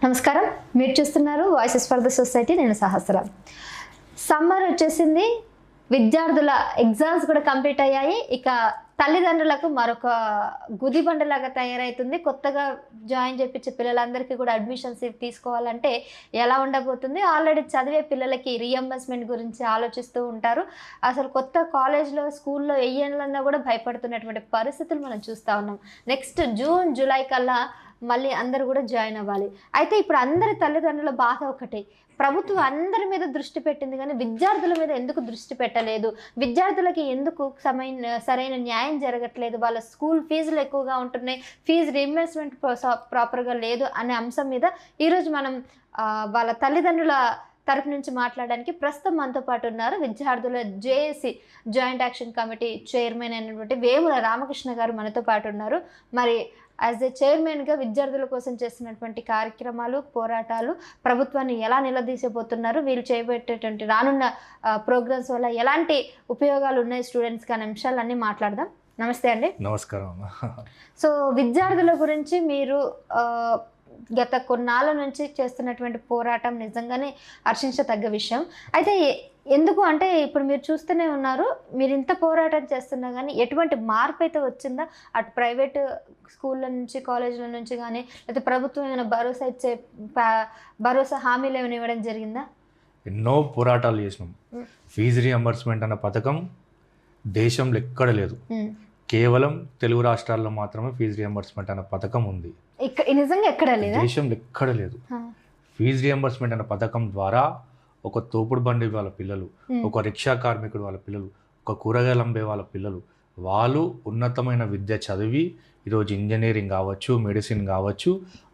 నమస్కారం, మీరు చూస్తున్నారు వాయిసెస్ ఫర్ ద సొసైటీ. నేను సహస్ర. సమ్మర్ వచ్చేసింది, విద్యార్థుల ఎగ్జామ్స్ కూడా కంప్లీట్ అయ్యాయి. ఇక తల్లిదండ్రులకు మరొక గుదిబండలాగా తయారవుతుంది. కొత్తగా జాయిన్ చేయించే పిల్లలందరికీ కూడా అడ్మిషన్స్ తీసుకోవాలంటే ఎలా ఉండబోతుంది? ఆల్రెడీ చదివే పిల్లలకి రీఎంబర్స్మెంట్ గురించి ఆలోచిస్తూ ఉంటారు. అసలు కొత్త కాలేజ్లో స్కూల్లో వెయ్యాలన్నా కూడా భయపడుతున్నటువంటి పరిస్థితులు మనం చూస్తూ ఉన్నాం. నెక్స్ట్ జూన్ జూలై కల్లా మళ్ళీ అందరూ కూడా జాయిన్ అవ్వాలి. అయితే ఇప్పుడు అందరి తల్లిదండ్రుల బాధ ఒకటే, ప్రభుత్వం అందరి మీద దృష్టి పెట్టింది కానీ విద్యార్థుల మీద ఎందుకు దృష్టి పెట్టలేదు, విద్యార్థులకి ఎందుకు సరైన న్యాయం జరగట్లేదు, వాళ్ళ స్కూల్ ఫీజులు ఎక్కువగా ఉంటున్నాయి, ఫీజు రీయింబర్స్మెంట్ ప్రాపర్గా లేదు అనే అంశం మీద ఈరోజు మనం వాళ్ళ తల్లిదండ్రుల తరపు నుంచి మాట్లాడడానికి ప్రస్తుతం మనతో పాటు ఉన్నారు విద్యార్థుల JAC joint action committee chairman అయినటువంటి వేముల రామకృష్ణ గారు మనతో పాటు ఉన్నారు. మరి యాజ్ ఏ చైర్మన్గా విద్యార్థుల కోసం చేస్తున్నటువంటి కార్యక్రమాలు, పోరాటాలు, ప్రభుత్వాన్ని ఎలా నిలదీసిపోతున్నారు, వీళ్ళు చేయబెట్టేటువంటి రానున్న ప్రోగ్రామ్స్ వల్ల ఎలాంటి ఉపయోగాలు ఉన్నాయి స్టూడెంట్స్కి అనే అంశాలన్నీ మాట్లాడదాం. నమస్తే అండి. నమస్కారం. సో విద్యార్థుల గురించి మీరు గత కొన్నాళ్ళ నుంచి చేస్తున్నటువంటి పోరాటం నిజంగానే హర్షించదగ్గ విషయం. అయితే ఎందుకు అంటే ఇప్పుడు మీరు చూస్తూనే ఉన్నారు, మీరు ఇంత పోరాటం చేస్తున్నా కానీ ఎటువంటి మార్పు అయితే వచ్చిందా? అటు ప్రైవేటు స్కూళ్ళ నుంచి, కాలేజీల నుంచి కానీ, లేకపోతే ప్రభుత్వం ఏమైనా భరోసా హామీలు ఏమైనా ఇవ్వడం జరిగిందా? ఎన్నో పోరాటాలు చేసినాం. ఫీజు రీఎంబర్స్మెంట్ అన్న పథకం దేశంలో ఎక్కడ లేదు. కేవలం తెలుగు రాష్ట్రాల్లో మాత్రమే ఫీజు రీఎంబర్స్మెంట్ అన్న పథకం ఉంది. నిజంగా ఎక్కడ లేదు, దేశంలో ఎక్కడ లేదు. ఫీజు రీఎంబర్స్మెంట్ అన్న పథకం ద్వారా ఒక తోపుడు బండి వాళ్ళ పిల్లలు, ఒక రిక్షా కార్మికుడు వాళ్ళ పిల్లలు, ఒక కూరగాయలు అమ్మే వాళ్ళ పిల్లలు, వాళ్ళు ఉన్నతమైన విద్య చదివి ఈరోజు ఇంజనీరింగ్ కావచ్చు, మెడిసిన్ కావచ్చు,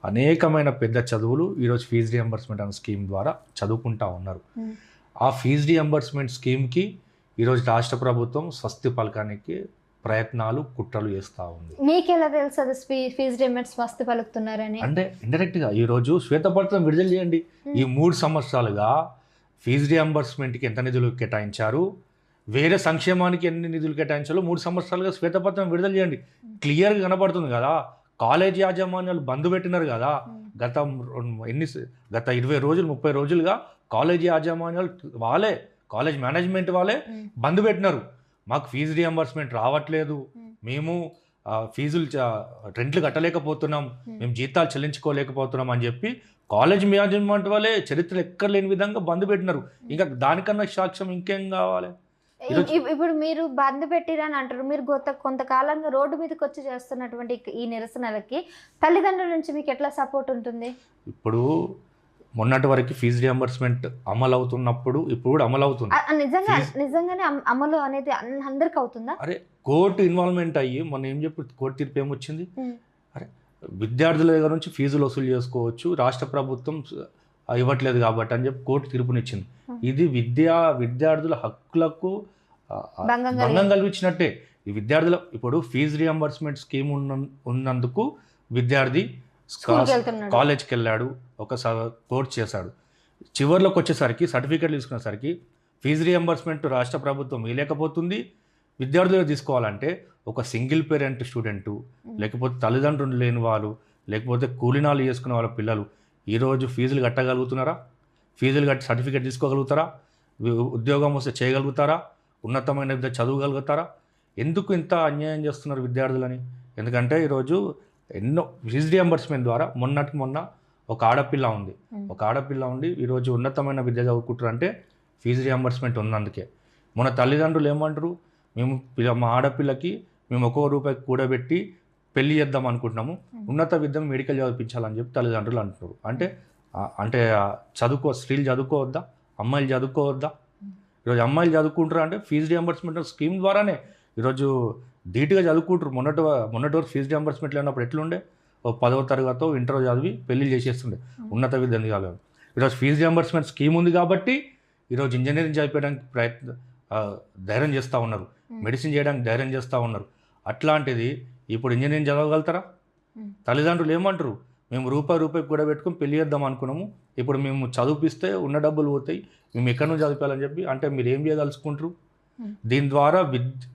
అనేకమైన పెద్ద చదువులు ఈరోజు ఫీజు రీఎంబర్స్మెంట్ అనే స్కీమ్ ద్వారా చదువుకుంటా ఉన్నారు. ఆ ఫీజు రీఎంబర్స్మెంట్ స్కీమ్కి ఈరోజు రాష్ట్ర ప్రభుత్వం స్వస్తి పలకానికి ప్రయత్నాలు, కుట్రలు చేస్తూ ఉంది. మీకెలా తెలుసు అది ఫీజు రీయింబర్స్మెంట్ స్వస్తి పలుకుతున్నారని? అంటే ఇండైరెక్ట్గా ఈరోజు శ్వేతపత్రం విడుదల చేయండి. ఈ 3 సంవత్సరాలుగా ఫీజు రీఎంబర్స్మెంట్కి ఎంత నిధులు కేటాయించారు, వేరే సంక్షేమానికి ఎన్ని నిధులు కేటాయించాలో 3 సంవత్సరాలుగా శ్వేతపత్రం విడుదల చేయండి. క్లియర్గా కనపడుతుంది కదా. కాలేజ్ యాజమాన్యాలు బంద్ పెట్టినారు కదా. గత 20 రోజులు 30 రోజులుగా కాలేజ్ యాజమాన్యాలు వాళ్ళే, కాలేజ్ మేనేజ్మెంట్ వాళ్ళే బంద్ పెట్టినారు. మాకు ఫీజు రీఎంబర్స్మెంట్ రావట్లేదు, మేము ఫీజులు రెంట్లు కట్టలేకపోతున్నాం, మేము జీతాలు చెల్లించుకోలేకపోతున్నాం అని చెప్పి కాలేజ్ మేనేజ్మెంట్ వాళ్ళే చరిత్ర ఎక్కడ లేని విధంగా బంద్ పెట్టినారు. ఇంకా దానికన్నా సాక్ష్యం ఇంకేం కావాలి? ఇప్పుడు మీరు బంద్ పెట్టిరని అంటారు, మీరు కొంతకాలంగా రోడ్డు మీదకి వచ్చి చేస్తున్నటువంటి ఈ నిరసనలకి తల్లిదండ్రుల నుంచి మీకు ఎట్లా సపోర్ట్ ఉంటుంది? ఇప్పుడు మొన్నటి వరకు ఫీజు రీఎంబర్స్మెంట్ అమలు అవుతున్నప్పుడు ఇప్పుడు కూడా అమలు అవుతుంది. నిజంగానే అమలు అనేది అందరికి అవుతుందా? అరే కోర్టు ఇన్వాల్వ్మెంట్ అయ్యి మొన్న ఏం చెప్పి కోర్టు తీర్పు ఏమొచ్చింది? అరే విద్యార్థుల దగ్గర నుంచి ఫీజులు వసూలు చేసుకోవచ్చు, రాష్ట్ర ప్రభుత్వం ఇవ్వట్లేదు కాబట్టి అని చెప్పి కోర్టు తీర్పునిచ్చింది. ఇది విద్యార్థుల హక్కులకు భంగం కల్పించినట్టే. ఈ విద్యార్థుల ఇప్పుడు ఫీజు రీఎంబర్స్మెంట్ స్కీమ్ ఉన్నందుకు విద్యార్థి కాలేజ్కి వెళ్ళాడు, ఒక కోర్స్ చేశాడు, చివరిలోకి వచ్చేసరికి సర్టిఫికేట్ తీసుకునేసరికి ఫీజు రీఎంబర్స్మెంట్ రాష్ట్ర ప్రభుత్వం ఇవ్వలేకపోతుంది. విద్యార్థులు తీసుకోవాలంటే ఒక సింగిల్ పేరెంట్ స్టూడెంటు, లేకపోతే తల్లిదండ్రులు లేని వాళ్ళు, లేకపోతే కూలినాలు చేసుకునే వాళ్ళ పిల్లలు ఈరోజు ఫీజులు కట్టగలుగుతున్నారా? ఫీజులు కట్టి సర్టిఫికేట్ తీసుకోగలుగుతారా? ఉద్యోగం వస్తే చేయగలుగుతారా? ఉన్నతమైన విద్య చదవగలుగుతారా? ఎందుకు ఇంత అన్యాయం చేస్తున్నారు విద్యార్థులని? ఎందుకంటే ఈరోజు ఎన్నో ఫీజు రీఎంబర్స్మెంట్ ద్వారా మొన్న ఒక ఆడపిల్ల ఉండి ఈరోజు ఉన్నతమైన విద్య చదువుకుంటారంటే ఫీజు రీఎంబర్స్మెంట్ ఉన్నందుకే. మన తల్లిదండ్రులు ఏమంటారు, మా ఆడపిల్లకి మేము ₹1 కూడబెట్టి పెళ్లి చేద్దాం అనుకుంటున్నాము, ఉన్నత విద్య మెడికల్ చదివించాలని చెప్పి తల్లిదండ్రులు అంటున్నారు. అంటే స్త్రీలు చదువుకోవద్దా, అమ్మాయిలు చదువుకోవద్దా? ఈరోజు అమ్మాయిలు చదువుకుంటారు అంటే ఫీజు రీఎంబర్స్మెంట్ స్కీమ్ ద్వారానే ఈరోజు ధీటుగా చదువుకుంటారు. మొన్నటి వరకు ఫీజు రీఎంబర్స్మెంట్ లేనప్పుడు ఎట్లుండే, 10వ తరగతో ఇంటర్ చదివి పెళ్లి చేసేస్తుండే, ఉన్నత విద్య కాలేదు. ఈరోజు ఫీజు రీఎంబర్స్మెంట్ స్కీమ్ ఉంది కాబట్టి ఈరోజు ఇంజనీరింగ్ చదివేయడానికి ధైర్యం చేస్తూ ఉన్నారు, మెడిసిన్ చేయడానికి ధైర్యం చేస్తూ ఉన్నారు. అట్లాంటిది ఇప్పుడు ఇంజనీరింగ్ చదవగలుగుతారా? తల్లిదండ్రులు ఏమంటారు, మేము రూపాయి కూడా పెట్టుకుని పెళ్లి చేద్దాం అనుకున్నాము, ఇప్పుడు మేము చదివిపిస్తే ఉన్న డబ్బులు పోతాయి, మేము ఎక్కడి నుంచి చదివించాలని చెప్పి అంటే మీరు ఏం చేయదలుచుకుంటారు? దీని ద్వారా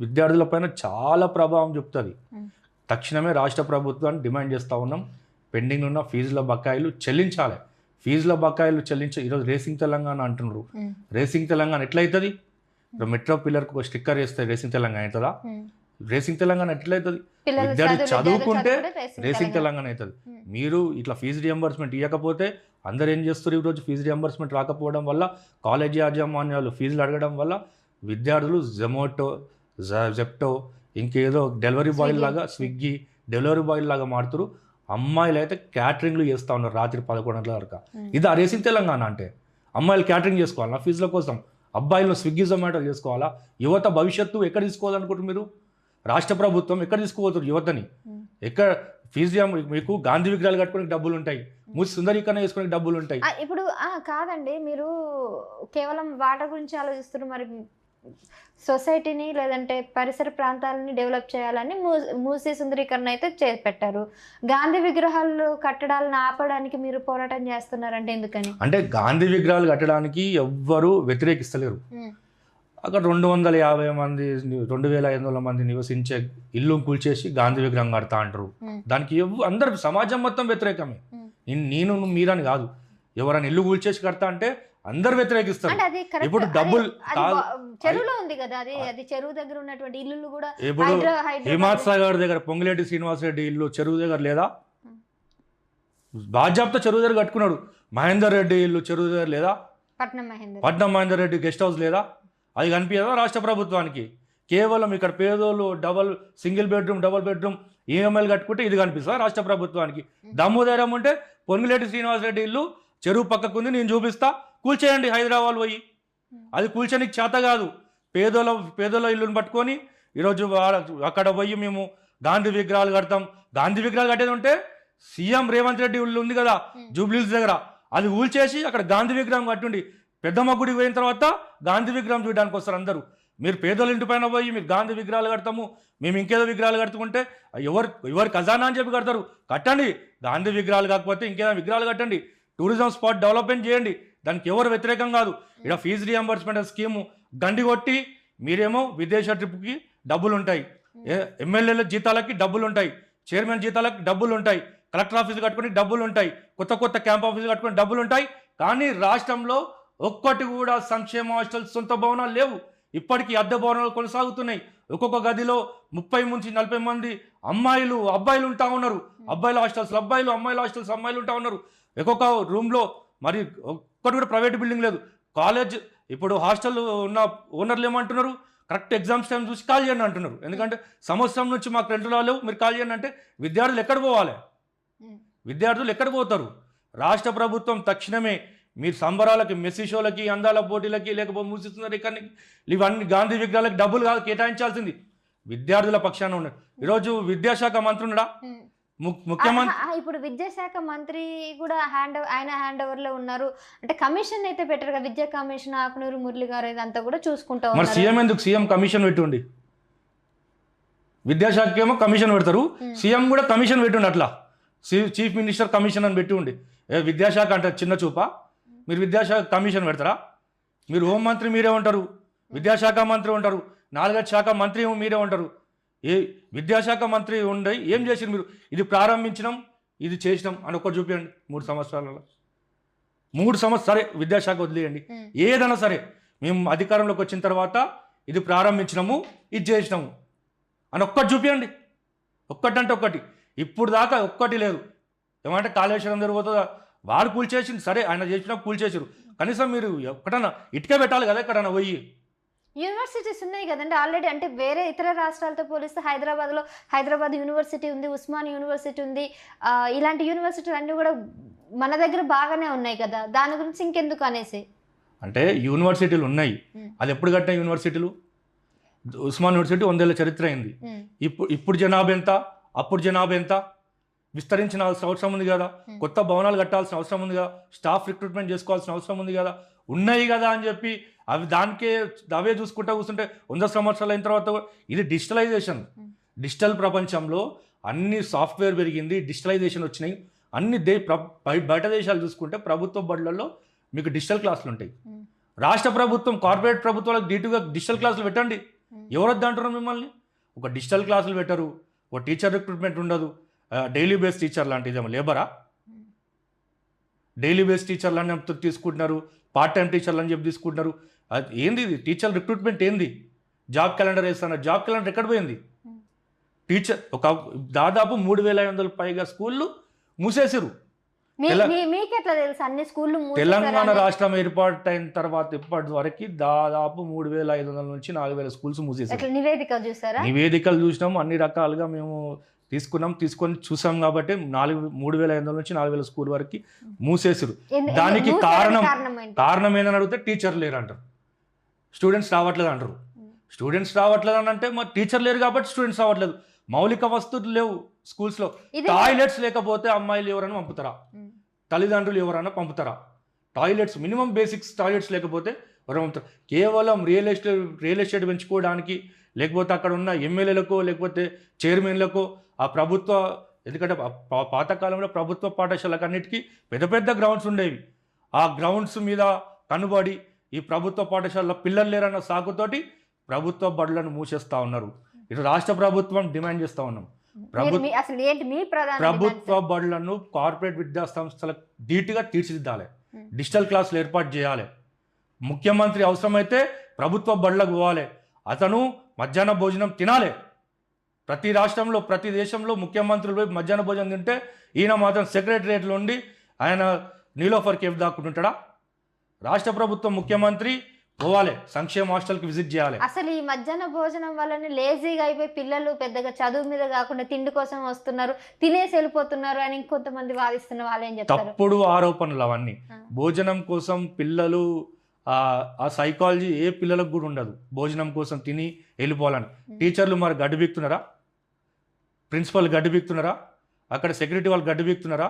విద్యార్థులపైన చాలా ప్రభావం చూపుతుంది. తక్షణమే రాష్ట్ర ప్రభుత్వాన్ని డిమాండ్ చేస్తూ ఉన్నాం, పెండింగ్ ఉన్న ఫీజుల బకాయిలు చెల్లించాలి. ఫీజుల బకాయిలు చెల్లించి ఈరోజు రేసింగ్ తెలంగాణ అంటున్నారు. రేసింగ్ తెలంగాణ ఎట్లయితుంది? ఇప్పుడు మెట్రో పిల్లర్కి ఒక స్టిక్కర్ వేస్తే రేసింగ్ తెలంగాణ అవుతుందా? రేసింగ్ తెలంగాణ ఎట్లయితుంది? విద్యార్థి చదువుకుంటే రేసింగ్ తెలంగాణ అవుతుంది. మీరు ఇట్లా ఫీజు రియంబర్స్మెంట్ ఇవ్వకపోతే అందరు ఏం చేస్తారు? ఈరోజు ఫీజు రియంబర్స్మెంట్ రాకపోవడం వల్ల కాలేజీ యాజమాన్యాలు ఫీజులు అడగడం వల్ల విద్యార్థులు జొమాటో, జెప్టో, ఇంకేదో డెలివరీ బాయ్ లాగా, స్విగ్గీ డెలివరీ బాయ్ లాగా మారుతారు. అమ్మాయిలు అయితే క్యాటరింగ్లు చేస్తూ ఉన్నారు రాత్రి 11 గంటల వరకు. ఇది ఆ రేసింగ్ తెలంగాణ అంటే? అమ్మాయిలు క్యాటరింగ్ చేసుకోవాలా ఫీజుల కోసం? అబ్బాయిలు స్విగ్గీ జొమాటో చేసుకోవాలా? యువత భవిష్యత్తు ఎక్కడ తీసుకోవాలనుకుంటారు మీరు? రాష్ట్ర ప్రభుత్వం ఎక్కడ తీసుకుపోతారు యువతని? ఎక్కడ ఫీజు మీకు గాంధీ విగ్రహాలు కట్టుకోవడానికి డబ్బులు ఉంటాయి, మూసి సుందరీకరణ చేసుకోవడానికి డబ్బులు ఉంటాయి. ఇప్పుడు కాదండి, మీరు కేవలం వాటర్ గురించి ఆలోచిస్తున్నారు. మరి సొసైటీని లేదంటే పరిసర ప్రాంతాలని డెవలప్ చేయాలని మూసీ సుందరీకరణ అయితే చేపట్టారు. గాంధీ విగ్రహాలు కట్టడాలను ఆపడానికి మీరు పోరాటం చేస్తున్నారంటే ఎందుకని? అంటే గాంధీ విగ్రహాలు కట్టడానికి ఎవ్వరూ వ్యతిరేకిస్తలేరు. అక్కడ 250 మంది 2500 మంది నివసించే ఇల్లు కూల్చేసి గాంధీ విగ్రహం కడతా అంటారు. దానికి అందరు సమాజం మొత్తం వ్యతిరేకమే. నేను మీరని కాదు, ఎవరైనా ఇల్లు కూల్చేసి కడతా అంటే అందరు వ్యతిరేకిస్తారు. ఇప్పుడు డబ్బులు చెరువులో ఉంది కదా, అది చెరువు దగ్గర ఉన్నటువంటి ఇల్లు కూడా. ఇప్పుడు హిమాత్ సాగర్ దగ్గర పొంగులేటి శ్రీనివాసరెడ్డి ఇల్లు చెరువు దగ్గర లేదా? బాధ్యత చెరువు దగ్గర కట్టుకున్నాడు. మహేందర్ రెడ్డి ఇల్లు చెరువు దగ్గర లేదా? పట్నం మహేందర్ రెడ్డి గెస్ట్ హౌస్ లేదా? అది కనిపించదా రాష్ట్ర ప్రభుత్వానికి? కేవలం ఇక్కడ పేదోళ్ళు సింగిల్ బెడ్రూమ్, డబుల్ బెడ్రూమ్ ఈఎంఐలు కట్టుకుంటే ఇది కనిపిస్తుందా రాష్ట్ర ప్రభుత్వానికి? దమ్ము ధైర్యం ఉంటే పొంగులేటి శ్రీనివాసరెడ్డి ఇల్లు చెరువు పక్కకుంది, నేను చూపిస్తా, కూల్చేయండి హైదరాబాద్ పోయి. అది కూల్చడానికి చేత కాదు. పేదోళ్ళ ఇల్లుని పట్టుకొని ఈరోజు అక్కడ పోయి మేము గాంధీ విగ్రహాలు కడతాం. గాంధీ విగ్రహాలు కట్టేది ఉంటే సీఎం రేవంత్ రెడ్డి ఇల్లు ఉంది కదా జూబ్లీహిల్స్ దగ్గర, అది కూల్చేసి అక్కడ గాంధీ విగ్రహం కట్టుండి పెద్దమ్మ గుడికి పోయిన తర్వాత గాంధీ విగ్రహం చూడడానికి వస్తారు అందరూ. మీరు పేదోళ్ళ ఇంటి పైన పోయి మీరు గాంధీ విగ్రహాలు కడతాము, మేము ఇంకేదో విగ్రహాలు కడుతుంటే ఎవరు ఖజానా అని చెప్పి కడతారు. కట్టండి గాంధీ విగ్రహాలు, కాకపోతే ఇంకేదో విగ్రహాలు కట్టండి. టూరిజం స్పాట్ డెవలప్మెంట్ చేయండి, దానికి ఎవరు వ్యతిరేకం కాదు. ఇక్కడ ఫీజు రియంబర్స్మెంట్ స్కీము గండి కొట్టి మీరేమో విదేశ ట్రిప్కి డబ్బులు ఉంటాయి, ఎమ్మెల్యేల జీతాలకి డబ్బులు ఉంటాయి, చైర్మన్ జీతాలకు డబ్బులు ఉంటాయి, కలెక్టర్ ఆఫీసు కట్టుకుని డబ్బులు ఉంటాయి, కొత్త క్యాంప్ ఆఫీసు కట్టుకుని డబ్బులు ఉంటాయి. కానీ రాష్ట్రంలో ఒక్కటి కూడా సంక్షేమ హాస్టల్ సొంత భవనాలు లేవు. ఇప్పటికీ అద్దె భవనాలు కొనసాగుతున్నాయి. ఒక్కొక్క గదిలో 30 నుంచి 40 మంది అబ్బాయిలు ఉంటా ఉన్నారు. అబ్బాయిల హాస్టల్స్ అబ్బాయిలు, అమ్మాయిల హాస్టల్స్ అమ్మాయిలు ఉంటా ఉన్నారు. ఒక్కొక్క రూమ్లో మరి ఒక్కటి కూడా ప్రైవేట్ బిల్డింగ్ లేదు. కాలేజ్ ఇప్పుడు హాస్టల్ ఉన్న ఓనర్లు ఏమంటున్నారు? కరెక్ట్ ఎగ్జామ్స్ టైం చూసి కాల్ చేయండి అంటున్నారు. ఎందుకంటే సంవత్సరం నుంచి మాకు రెంట్ రాలేవు, మీరు కాల్ చేయండి అంటే విద్యార్థులు ఎక్కడ పోవాలి? విద్యార్థులు ఎక్కడ పోతారు? రాష్ట్ర ప్రభుత్వం తక్షణమే మీరు సంబరాలకి, మెస్సీ షోలకి, అందాల పోటీలకి, లేకపోతే మూసిస్తున్నారు ఇక్కడ ఇవన్నీ గాంధీ విగ్రహాలకి డబ్బులు కాదు కేటాయించాల్సింది, విద్యార్థుల పక్షాన ఉన్నారు. ఈరోజు విద్యాశాఖ మంత్రి ఉన్నాడా? ముఖ్యమంత్రి ఇప్పుడు విద్యాశాఖ మంత్రి కూడా ఆయన హ్యాండ్ ఓవర్ లో ఉన్నారు. అంటే కమిషన్ అయితే పెట్టారు కదా, విద్యా కమిషన్, ఆకునూరు మురళి గారు ఇదంతా కూడా చూసుకుంటా ఉన్నారు. సీఎం ఎందుకు సీఎం కమిషన్ పెట్టుండి? విద్యాశాఖ ఏమో కమిషన్ పెడతారు, సీఎం కూడా కమిషన్ పెట్టుండి. అట్లా చీఫ్ మినిస్టర్ కమిషన్ అని పెట్టి ఉండి విద్యాశాఖ అంటే చిన్న చూపా? మీరు విద్యాశాఖ కమిషన్ పెడతారా? మీరు హోంమంత్రి మీరే ఉంటారు, విద్యాశాఖ మంత్రి ఉంటారు, 4 శాఖ మంత్రి మీరే ఉంటారు. విద్యాశాఖ మంత్రి ఉండి ఏం చేసిరు మీరు? ఇది ప్రారంభించినాం, ఇది చేసినాం అని ఒక్కటి చూపించండి. 3 సంవత్సరాలలో 3 సంవత్సరాలు సరే విద్యాశాఖ వదిలేయండి, ఏదైనా సరే మేము అధికారంలోకి వచ్చిన తర్వాత ఇది ప్రారంభించినాము, ఇది చేసినాము అని ఒక్కటి చూపించండి. ఒక్కటంటే ఒక్కటి. ఇప్పుడు దాకా ఒక్కటి లేదు. ఏమంటే కాళేశ్వరం జరుగుతుందా? వాడు కూల్చేసింది సరే, ఆయన చేసినా కూల్చేసారు. కనీసం మీరు ఎక్కడన్నా ఇటుకే పెట్టాలి కదా ఎక్కడన్నా పోయి. యూనివర్సిటీస్ ఉన్నాయి కదండి ఆల్రెడీ. అంటే వేరే ఇతర రాష్ట్రాలతో పోలిస్తే హైదరాబాద్ యూనివర్సిటీ ఉంది, ఉస్మాన్ యూనివర్సిటీ ఉంది. ఇలాంటి యూనివర్సిటీలు అన్నీ కూడా మన దగ్గర బాగానే ఉన్నాయి కదా, దాని గురించి ఇంకెందుకు అనేసి. అంటే యూనివర్సిటీలు ఉన్నాయి, అది ఎప్పుడు కట్టిన యూనివర్సిటీలు? ఉస్మాన్ యూనివర్సిటీ 100 ఏళ్ళ చరిత్ర అయింది. ఇప్పుడు జనాభా ఎంత, అప్పుడు జనాభా ఎంత? విస్తరించిన అవసరం ఉంది కదా, కొత్త భవనాలు కట్టాల్సిన అవసరం ఉంది కదా, స్టాఫ్ రిక్రూట్మెంట్ చేసుకోవాల్సిన అవసరం ఉంది కదా. ఉన్నాయి కదా అని చెప్పి అవే చూసుకుంటూ కూర్చుంటే 100 సంవత్సరాలు అయిన తర్వాత ఇది డిజిటలైజేషన్. డిజిటల్ ప్రపంచంలో అన్ని సాఫ్ట్వేర్ పెరిగింది, డిజిటలైజేషన్ వచ్చినాయి. అన్ని బయట దేశాలు చూసుకుంటే ప్రభుత్వ బడులలో మీకు డిజిటల్ క్లాసులు ఉంటాయి. రాష్ట్ర ప్రభుత్వం, కార్పొరేట్ ప్రభుత్వాలకు డీటుగా డిజిటల్ క్లాసులు పెట్టండి. ఎవరొద్దు అంటున్నారు మిమ్మల్ని? ఒక డిజిటల్ క్లాసులు పెట్టరు, ఒక టీచర్ రిక్రూట్మెంట్ ఉండదు, డైలీ బేస్ టీచర్ లాంటి ఇదేమో లేబరా? డైలీ బేస్ టీచర్లు అని తీసుకుంటున్నారు, పార్ట్ టైం టీచర్లు అని చెప్పి తీసుకుంటున్నారు. అది ఏంది? ఇది టీచర్ రిక్రూట్మెంట్ ఏంది? జాబ్ క్యాలెండర్ వేస్తున్నారు. జాబ్ క్యాలెండర్ ఎక్కడ పోయింది? టీచర్ దాదాపు 3,500 పైగా స్కూళ్ళు మూసేసారు. మీకు ఎట్లా తెలుసు అన్ని స్కూళ్ళు? తెలంగాణ రాష్ట్రం ఏర్పాటైన తర్వాత ఇప్పటి వరకు దాదాపు 3,500 నుంచి 4,000 స్కూల్స్ మూసేసారు. నివేదికలు చూసినాం, అన్ని రకాలుగా మేము తీసుకొని చూసాం కాబట్టి 3,500 నుంచి 4,000 స్కూల్ వరకు మూసేసారు. దానికి కారణం ఏందని అడిగితే టీచర్ లేరు అంటారు, స్టూడెంట్స్ రావట్లేదు అంటారు. స్టూడెంట్స్ రావట్లేదు అని అంటే మరి టీచర్ లేరు కాబట్టి స్టూడెంట్స్ రావట్లేదు. మౌలిక వస్తువులు లేవు స్కూల్స్లో. టాయిలెట్స్ లేకపోతే అమ్మాయిలు ఎవరైనా పంపుతారా? తల్లిదండ్రులు ఎవరైనా పంపుతారా? టాయిలెట్స్, మినిమం బేసిక్స్ టాయిలెట్స్ లేకపోతే ఎవరైనా పంపుతారు? కేవలం రియల్ ఎస్టేట్ పెంచుకోవడానికి, లేకపోతే అక్కడ ఉన్న ఎమ్మెల్యేలకో లేకపోతే చైర్మన్లకో ఆ ప్రభుత్వ, ఎందుకంటే పాతకాలంలో ప్రభుత్వ పాఠశాలకు అన్నిటికీ పెద్ద పెద్ద గ్రౌండ్స్ ఉండేవి. ఆ గ్రౌండ్స్ మీద కనుబడి ఈ ప్రభుత్వ పాఠశాలలో పిల్లలు లేరన్న సాకుతోటి ప్రభుత్వ బడులను మూసేస్తా ఉన్నారు. ఇటు రాష్ట్ర ప్రభుత్వం డిమాండ్ చేస్తూ ఉన్నాం, ప్రభుత్వ బడులను కార్పొరేట్ విద్యా సంస్థలకు ధీటుగా తీర్చిదిద్దాలి, డిజిటల్ క్లాసులు ఏర్పాటు చేయాలి. ముఖ్యమంత్రి అవసరమైతే ప్రభుత్వ బడులకు పోవాలి, అతను మధ్యాహ్న భోజనం తినాలి. ప్రతి రాష్ట్రంలో ప్రతి దేశంలో ముఖ్యమంత్రులు పోయి మధ్యాహ్న భోజనం తింటే ఈయన మాత్రం సెక్రటరియట్లో ఉండి ఆయన నీలోఫర్ కేఫ్ దాక్కుంటుంటాడా? రాష్ట్ర ప్రభుత్వం ముఖ్యమంత్రి పోవాలి, సంక్షేమ హాస్టల్కి విజిట్ చేయాలి. అసలు ఈ మధ్యాహ్న భోజనం వల్లనే లేజీగా అయిపోయి పిల్లలు పెద్దగా చదువు మీద కాకుండా తిండి కోసం వస్తున్నారు, తినేసి వెళ్ళిపోతున్నారు అని ఇంకొంతమంది వాదిస్తున్న వాళ్ళు ఏం చెప్తారు? తప్పుడు ఆరోపణలు అవన్నీ. భోజనం కోసం పిల్లలు, ఆ సైకాలజీ ఏ పిల్లలకు కూడా ఉండదు, భోజనం కోసం తిని వెళ్ళిపోవాలని. టీచర్లు మరి గడ్డు బీక్తున్నారా? ప్రిన్సిపల్ గడ్డు బీక్తున్నారా? అక్కడ సెక్యూరిటీ వాళ్ళు గడ్డు బీక్తున్నారా?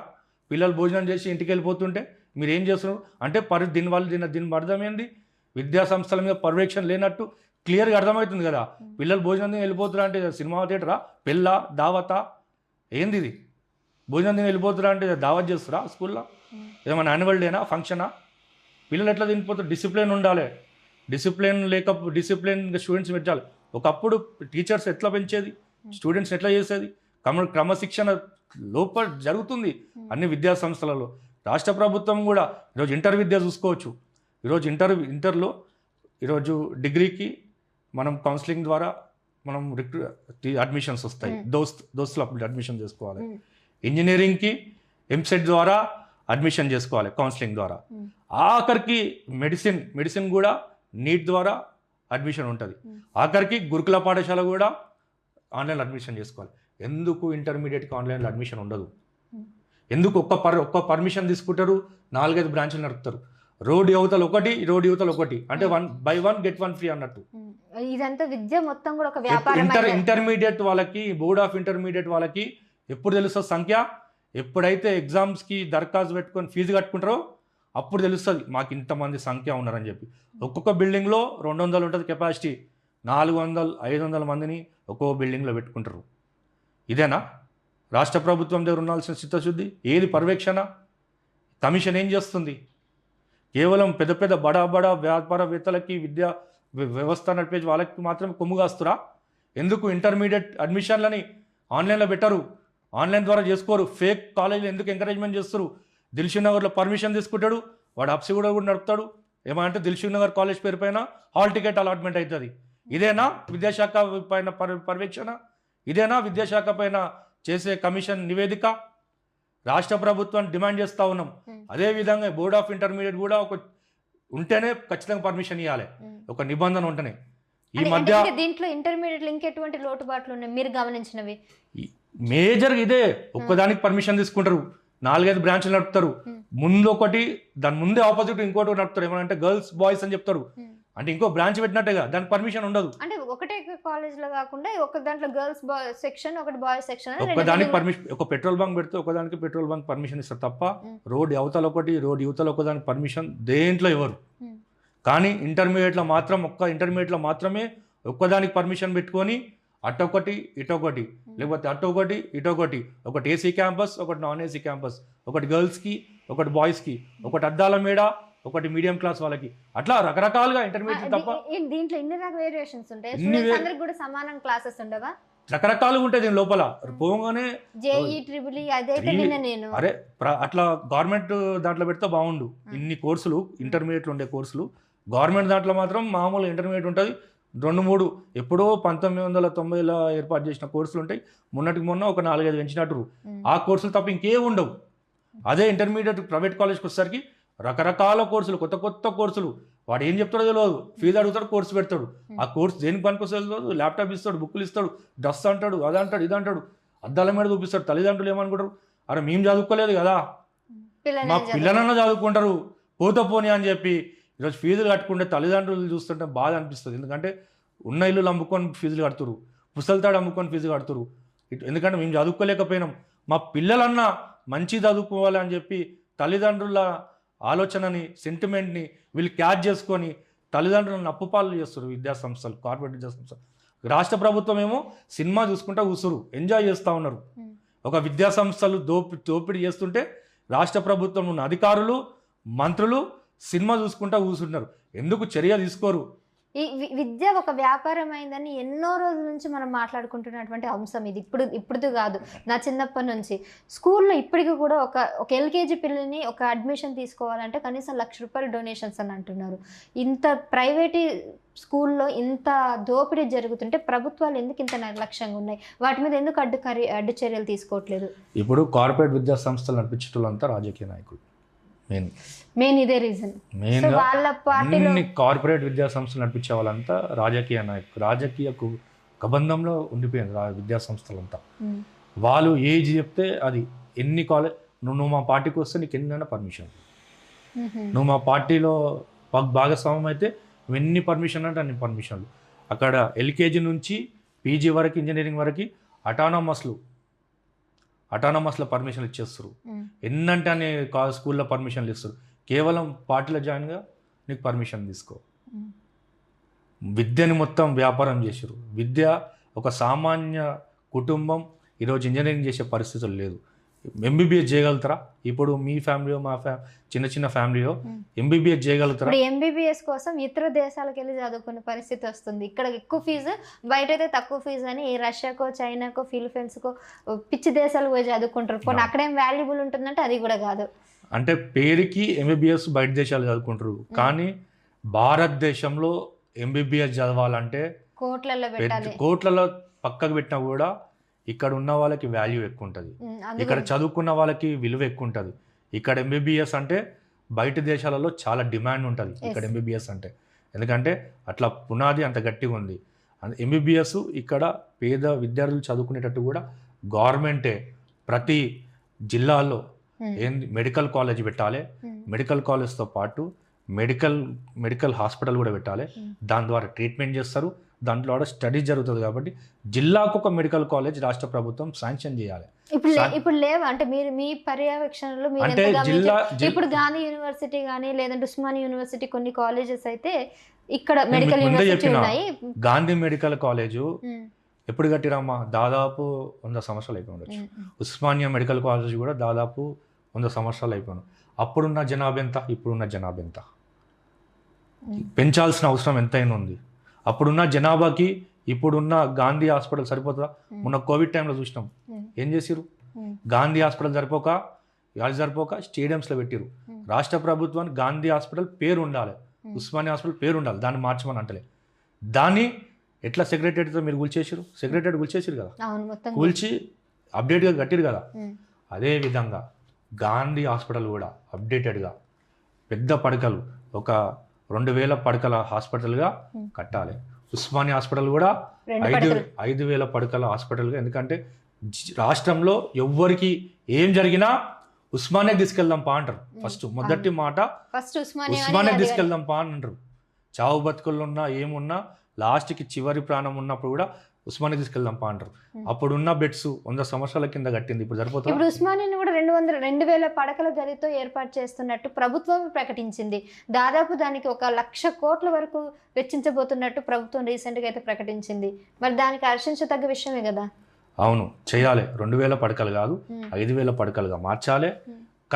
పిల్లలు భోజనం చేసి ఇంటికి వెళ్ళిపోతుంటే మీరు ఏం చేస్తున్నారు అంటే దీని అర్థం ఏంది? విద్యా సంస్థల మీద పర్యవేక్షణ లేనట్టు క్లియర్గా అర్థమవుతుంది కదా. పిల్లలు భోజనం తిని వెళ్ళిపోతున్నా అంటే సినిమా థియేటరా, పెళ్ళా, దావతా, ఏంది ఇది? భోజనం తిని వెళ్ళిపోతున్నా అంటే దావత్ చేస్తురా స్కూల్లో? ఏమైనా యాన్యువల్ డేనా, ఫంక్షనా? పిల్లలు ఎట్లా తినిపోతారు? డిసిప్లిన్ ఉండాలి. డిసిప్లిన్ స్టూడెంట్స్ పెంచాలి. ఒకప్పుడు టీచర్స్ ఎట్లా పెంచేది, స్టూడెంట్స్ ఎట్లా చేసేది? క్రమశిక్షణ లోపల జరుగుతుంది అన్ని విద్యా సంస్థలలో. రాష్ట్ర ప్రభుత్వం కూడా ఈరోజు ఇంటర్ విద్య చూసుకోవచ్చు. ఈరోజు ఇంటర్లో ఈరోజు డిగ్రీకి మనం కౌన్సిలింగ్ ద్వారా మనం అడ్మిషన్స్ వస్తాయి, దోస్తులు అప్పుడు అడ్మిషన్ చేసుకోవాలి. ఇంజనీరింగ్కి ఎంసెట్ ద్వారా అడ్మిషన్ చేసుకోవాలి కౌన్సిలింగ్ ద్వారా. ఆఖరికి మెడిసిన్ కూడా నీట్ ద్వారా అడ్మిషన్ ఉంటుంది. ఆఖరికి గురుకుల పాఠశాల కూడా ఆన్లైన్లో అడ్మిషన్ చేసుకోవాలి. ఎందుకు ఇంటర్మీడియట్కి ఆన్లైన్లో అడ్మిషన్ ఉండదు? ఎందుకు ఒక్క పర్మిషన్ తీసుకుంటారు, 4-5 బ్రాంచ్లు నడుపుతారు? రోడ్ యువతలు ఒకటి అంటే 1 buy 1 get 1 free అన్నట్టు. ఇదంతా విద్య మొత్తం కూడా ఒక వ్యాపారం. ఇంటర్మీడియట్ వాళ్ళకి, బోర్డ్ ఆఫ్ ఇంటర్మీడియట్ వాళ్ళకి ఎప్పుడు తెలుస్తుంది సంఖ్య? ఎప్పుడైతే ఎగ్జామ్స్కి దరఖాస్తు పెట్టుకొని ఫీజు కట్టుకుంటారో అప్పుడు తెలుస్తుంది మాకు ఇంతమంది సంఖ్య ఉన్నారని చెప్పి. ఒక్కొక్క బిల్డింగ్లో 200 ఉంటుంది కెపాసిటీ, 400-500 మందిని ఒక్కో బిల్డింగ్లో పెట్టుకుంటారు. ఇదేనా రాష్ట్ర ప్రభుత్వం దగ్గర ఉండాల్సిన చిత్తశుద్ధి? ఏది పర్యవేక్షణ? కమిషన్ ఏం చేస్తుంది? కేవలం పెద్ద పెద్ద బడా వ్యాపారవేత్తలకి, విద్యా వ్యవస్థ నడిపే వాళ్ళకి మాత్రం కొమ్ముగాస్తురా? ఎందుకు ఇంటర్మీడియట్ అడ్మిషన్లని ఆన్లైన్లో పెట్టరు, ఆన్లైన్ ద్వారా చేసుకోరు? ఫేక్ కాలేజీలు ఎందుకు ఎంకరేజ్మెంట్ చేస్తారు? దిల్షుక్ నగర్లో పర్మిషన్ తీసుకుంటాడు వాడు, అప్సి కూడా నడుపుతాడు. ఏమంటే దిల్షుక్ నగర్ కాలేజ్ పేరు పైన హాల్ టికెట్ అలాట్మెంట్ అవుతుంది. ఇదేనా విద్యాశాఖ పైన పర్యవేక్షణ? ఇదేనా విద్యాశాఖ పైన చేసే కమిషన్ నివేదిక? రాష్ట్ర ప్రభుత్వాన్ని డిమాండ్ చేస్తూ ఉన్నాం. అదేవిధంగా బోర్డ్ ఆఫ్ ఇంటర్మీడియట్ కూడా ఉంటేనే ఖచ్చితంగా పర్మిషన్ ఇవ్వాలి, ఒక నిబంధన ఉంటేనే. ఈ మధ్య దీంట్లో ఇంటర్మీడియట్ ఇంకెటువంటి లోటుబాట్లు ఉన్నాయి మీరు గమనించినవి? మేజర్ ఇదే, ఒక్కదానికి పర్మిషన్ తీసుకుంటారు, 4-5 బ్రాంచ్లు నడుపుతారు. ముందు ఒకటి, దాని ముందే ఆపోజిట్ ఇంకోటి నడుపుతారు. ఏమంటే గర్ల్స్ బాయ్స్ అని చెప్తారు, అంటే ఇంకో బ్రాంచ్ పెట్టినట్టుగా దానికి పర్మిషన్ ఉండదు. అంటే ఒకటే కాలేజ్ లో కాకుండా ఒక దాంట్లో గర్ల్స్ సెక్షన్, ఒకటి బాయ్స్ సెక్షన్, ఒకదానికి పర్మిషన్. ఒక పెట్రోల్ బంక్ పెడితే ఒకదానికి పెట్రోల్ బంక్ పర్మిషన్ ఇస్తారు తప్ప రోడ్ అవతల ఒకటి, రోడ్ యువతల ఒకదానికి పర్మిషన్ దేంట్లో ఇవ్వరు. కానీ ఇంటర్మీడియట్లో మాత్రమే ఒక్కదానికి పర్మిషన్ పెట్టుకొని అటొకటి ఇటొకటి, లేకపోతే అటొకటి ఇటొకటి, ఒకటి ఏసీ క్యాంపస్, ఒకటి నాన్ ఏసీ క్యాంపస్, ఒకటి గర్ల్స్కి, ఒకటి బాయ్స్కి, ఒకటి అద్దాల మేడ, ఒకటి మీడియం క్లాస్ వాళ్ళకి, అట్లా రకరకాలుగా ఇంటర్మీడియట్ తప్ప. దీంట్లో ఇన్ని రకాల వేరియేషన్స్ ఉంటాయి. స్టూడెంట్స్ అందరికి కూడా సమానం క్లాసెస్ ఉండవా? రకరకాలుగా ఉంటాయి దీని లోపల పోగానే జేఈ ట్రిపుల్ అదైతే విన్నా నేను. అరే అట్లా గవర్నమెంట్ దాంట్లో పెడితే బాగుండు. ఇన్ని కోర్సులు ఇంటర్మీడియట్లు ఉండే కోర్సులు గవర్నమెంట్ దాంట్లో మాత్రం మామూలు ఇంటర్మీడియట్ ఉంటుంది 2-3 ఎప్పుడో 1990లో ఏర్పాటు చేసిన కోర్సులు ఉంటాయి. మొన్నటికి మొన్న ఒక 4-5 పెంచినట్టు ఆ కోర్సులు తప్ప ఇంకేం ఉండవు. అదే ఇంటర్మీడియట్ ప్రైవేట్ కాలేజ్కి వచ్చేసరికి రకరకాల కోర్సులు, కొత్త కొత్త కోర్సులు. వాడు ఏం చెప్తాడో తెలియదు, ఫీజు అడుగుతాడు, కోర్సు పెడతాడు. ఆ కోర్సు దేనికి పనికొస్తుంది? ల్యాప్టాప్ ఇస్తాడు, బుక్కులు ఇస్తాడు, డ్రెస్ అంటాడు, అది అంటాడు, ఇది అంటాడు, అద్దాల మీద చూపిస్తాడు. తల్లిదండ్రులు ఏమనుకుంటారు, అరే మేము చదువుకోలేదు కదా, మా పిల్లలన్నా చదువుకుంటారు పోనీ అని చెప్పి ఈరోజు ఫీజులు కట్టుకుంటే తల్లిదండ్రులు చూస్తుంటే బాధ అనిపిస్తుంది. ఎందుకంటే ఉన్న ఇల్లు అమ్ముకొని ఫీజులు కడుతురు, పుస్తలతాడు అమ్ముకొని ఫీజు కడుతురు. ఎందుకంటే మేము చదువుకోలేకపోయినాం, మా పిల్లలన్నా మంచి చదువుకోవాలి అని చెప్పి తల్లిదండ్రుల ఆలోచనని, సెంటిమెంట్ని వీళ్ళు క్యాచ్ చేసుకొని తల్లిదండ్రులను అప్పుపాలు చేస్తారు విద్యాసంస్థలు, కార్పొరేట్ విద్యాసంస్థలు. రాష్ట్ర ప్రభుత్వం ఏమో సినిమా చూసుకుంటా కూర్చురు, ఎంజాయ్ చేస్తూ ఉన్నారు. ఒక విద్యాసంస్థలు దోపిడీ చేస్తుంటే రాష్ట్ర ప్రభుత్వం ఉన్న అధికారులు, మంత్రులు సినిమా చూసుకుంటా కూర్చుంటున్నారు. ఎందుకు చర్య తీసుకోరు? ఈ విద్య ఒక వ్యాపారం అయిందని ఎన్నో రోజుల నుంచి మనం మాట్లాడుకుంటున్నటువంటి అంశం ఇది. ఇప్పుడు కాదు, నా చిన్నప్పటి నుంచి స్కూల్లో ఇప్పటికి కూడా ఒక ఎల్కేజీ పిల్లని ఒక అడ్మిషన్ తీసుకోవాలంటే కనీసం ₹1,00,000 డొనేషన్స్ అని అంటున్నారు. ఇంత ప్రైవేట్ స్కూల్లో ఇంత దోపిడీ జరుగుతుంటే ప్రభుత్వాలు ఎందుకు ఇంత నిర్లక్ష్యంగా ఉన్నాయి? వాటి మీద ఎందుకు అడ్డు చర్యలు తీసుకోవట్లేదు? ఇప్పుడు కార్పొరేట్ విద్యా సంస్థలు నడిపించేటోళ్ళంతా రాజకీయ నాయకులు. మెయిన్ ఇదే రీజన్. వాళ్ళ పార్టీలో కార్పొరేట్ విద్యా సంస్థలు నడిపించే వాళ్ళంతా రాజకీయ నాయకులు, రాజకీయ కబంధంలో ఉండిపోయింది విద్యా సంస్థలంతా. వాళ్ళు ఏజ్ చెప్తే అది, ఎన్ని కాలేజ్ నువ్వు మా పార్టీకి వస్తే నీకు ఎన్నైనా పర్మిషన్, నువ్వు మా పార్టీలో భాగస్వామ్యం అయితే నువ్వు ఎన్ని పర్మిషన్ అంటే అన్ని పర్మిషన్లు. అక్కడ ఎల్కేజీ నుంచి పీజీ వరకు, ఇంజనీరింగ్ వరకు అటానమస్లో పర్మిషన్లు ఇచ్చేస్తారు. ఎన్నంటే అని స్కూల్లో పర్మిషన్లు ఇస్తారు. కేవలం పార్టీలో జాయిన్గా నీకు పర్మిషన్ తీసుకో. విద్యని మొత్తం వ్యాపారం చేసారు. విద్య ఒక సామాన్య కుటుంబం ఈరోజు ఇంజనీరింగ్ చేసే పరిస్థితులు లేదు. ఎంబీబీఎస్ చేయగలుగుతారా? ఇప్పుడు మీ ఫ్యామిలీలో, మా చిన్న ఫ్యామిలీలో ఎంబీబీఎస్ చేయగలుగుతారా? ఎంబీబీఎస్ కోసం ఇతర దేశాలకు వెళ్ళి చదువుకునే పరిస్థితి వస్తుంది. ఇక్కడ ఎక్కువ ఫీజు, బయట అయితే తక్కువ ఫీజు అని రష్యాకో, చైనాకో, ఫిలిపైన్స్కో పిచ్చి దేశాలకు పోయి చదువుకుంటారు. పోనీ అక్కడేం వాల్యుబుల్ ఉంటుందంటే అది కూడా కాదు. అంటే పేరుకి ఎంబీబీఎస్ బయట దేశాలు చదువుకుంటారు, కానీ భారతదేశంలో ఎంబీబీఎస్ చదవాలంటే కోట్లలో పక్కకు పెట్టినా కూడా ఇక్కడ ఉన్న వాళ్ళకి వాల్యూ ఎక్కువ ఉంటుంది, ఇక్కడ చదువుకున్న వాళ్ళకి విలువ ఎక్కువ ఉంటుంది. ఇక్కడ ఎంబీబీఎస్ అంటే బయట దేశాలలో చాలా డిమాండ్ ఉంటుంది ఇక్కడ ఎంబీబీఎస్ అంటే, ఎందుకంటే అట్లా పునాది అంత గట్టిగా ఉంది. ఎంబీబీఎస్ ఇక్కడ పేద విద్యార్థులు చదువుకునేటట్టు కూడా గవర్నమెంటే ప్రతి జిల్లాలో మెడికల్ కాలేజ్ పెట్టాలి. మెడికల్ కాలేజ్తో పాటు మెడికల్ హాస్పిటల్ కూడా పెట్టాలి. దాని ద్వారా ట్రీట్మెంట్ చేస్తారు, దాంట్లో కూడా స్టడీ జరుగుతుంది. కాబట్టి జిల్లాకు ఒక మెడికల్ కాలేజ్ రాష్ట్ర ప్రభుత్వం శాంక్షన్ చేయాలి. ఇప్పుడు లేవు అంటే మీరు మీ పర్యవేక్షణలో అంటే జిల్లా, ఇప్పుడు గాంధీ యూనివర్సిటీ కానీ లేదంటే ఉస్మానియా యూనివర్సిటీ కొన్ని కాలేజెస్ అయితే ఇక్కడ మెడికల్ యూనివర్సిటీ ఉన్నాయి. గాంధీ మెడికల్ కాలేజ్ ఎప్పుడు కట్టిరమ్మా? దాదాపు 100 సంవత్సరాలు అయిపోయి ఉండొచ్చు. ఉస్మానియా మెడికల్ కాలేజ్ కూడా దాదాపు 100 సంవత్సరాలు అయిపోయాను. అప్పుడున్న జనాభా ఎంత, ఇప్పుడున్న జనాభా ఎంత? పెంచాల్సిన అవసరం ఎంతైనా ఉంది. అప్పుడున్న జనాభాకి ఇప్పుడున్న గాంధీ హాస్పిటల్ సరిపోతుందా? మొన్న కోవిడ్ టైంలో చూసినాం ఏం చేసిరు. గాంధీ హాస్పిటల్ సరిపోక స్టేడియంస్లో పెట్టిరు. రాష్ట్ర ప్రభుత్వానికి గాంధీ హాస్పిటల్ పేరు ఉండాలి, ఉస్మానియా హాస్పిటల్ పేరు ఉండాలి, దాన్ని మార్చమని అంటలే. దాన్ని ఎట్లా సెక్రటరీతో మీరు కూల్చేసారు? సెక్రటరీ కూల్చేసారు కదా, కూల్చి అప్డేట్గా కట్టిరు కదా. అదేవిధంగా గాంధీ హాస్పిటల్ కూడా అప్డేటెడ్గా పెద్ద పడకలు, ఒక 2000 పడకల హాస్పిటల్గా కట్టాలి. ఉస్మానియా హాస్పిటల్ కూడా 5,000 పడకల హాస్పిటల్గా. ఎందుకంటే రాష్ట్రంలో ఎవ్వరికి ఏం జరిగినా ఉస్మానియాకి తీసుకెళ్దాం పా అంటారు. ఫస్ట్ మొదటి మాట ఉస్మానియాకి తీసుకెళ్దాం పా అని అంటారు. చావు బతుకుల్లో ఉన్నా ఏమున్నా లాస్ట్కి చివరి ప్రాణం ఉన్నప్పుడు కూడా ఉస్మానియా తీసుకెళ్దాం పా అంటారు. అప్పుడున్న బెడ్స్ 100 సంవత్సరాల కింద కట్టింది, ఇప్పుడు సరిపోతుంది. ఇప్పుడు ఉస్మానియాని కూడా 2,000 పడకల గదితో ఏర్పాటు చేస్తున్నట్టు ప్రభుత్వం ప్రకటించింది. దాదాపు దానికి 1,00,000 కోట్ల వరకు వెచ్చించబోతున్నట్టు ప్రభుత్వం రీసెంట్గా అయితే ప్రకటించింది. మరి దానికి హర్షించదగ్గ విషయమే కదా. అవును, చేయాలి. 2,000 పడకలు కాదు, 5,000 పడకలుగా మార్చాలి.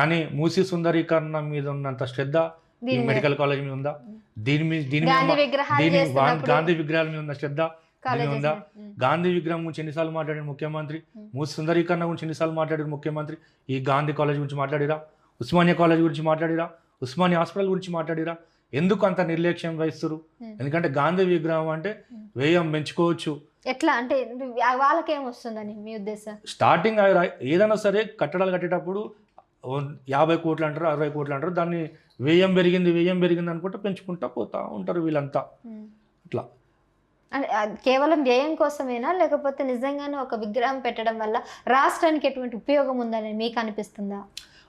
కానీ మూసీ సుందరీకరణ మీద ఉన్నంత శ్రద్ధ మెడికల్ కాలేజ్ మీద ఉందా? గాంధీ విగ్రహాల మీద ఉన్న శ్రద్ధ కాలేజెస్ ఉందా? గాంధీ విగ్రహం గురించి ఎన్నిసార్లు మాట్లాడారు ముఖ్యమంత్రి? మూసి సుందరీకరణ గురించి ఎన్నిసార్లు మాట్లాడారు ముఖ్యమంత్రి? ఈ గాంధీ కాలేజ్ గురించి మాట్లాడిరా? ఉస్మానియా కాలేజ్ గురించి మాట్లాడిరా? ఉస్మానియా హాస్పిటల్ గురించి మాట్లాడిరా? ఎందుకు అంత నిర్లక్ష్యం వహిస్తారు? ఎందుకంటే గాంధీ విగ్రహం అంటే వ్యయం పెంచుకోవచ్చు. ఎట్లా అంటే వాళ్ళకి ఏమొస్తుందని మీ ఉద్దేశం? స్టార్టింగ్ ఏదైనా సరే కట్టడాలు కట్టేటప్పుడు 50 కోట్లు అంటారు, 60 కోట్లు అంటారు. దాన్ని వ్యయం పెరిగింది అనుకుంటే పెంచుకుంటా పోతా ఉంటారు వీళ్ళంతా. ఇట్లా కేవలం వ్యయం కోసమేనా, లేకపోతే నిజంగానే ఒక విగ్రహం పెట్టడం వల్ల రాష్ట్రానికి ఎటువంటి ఉపయోగం ఉందని మీకు అనిపిస్తుందా?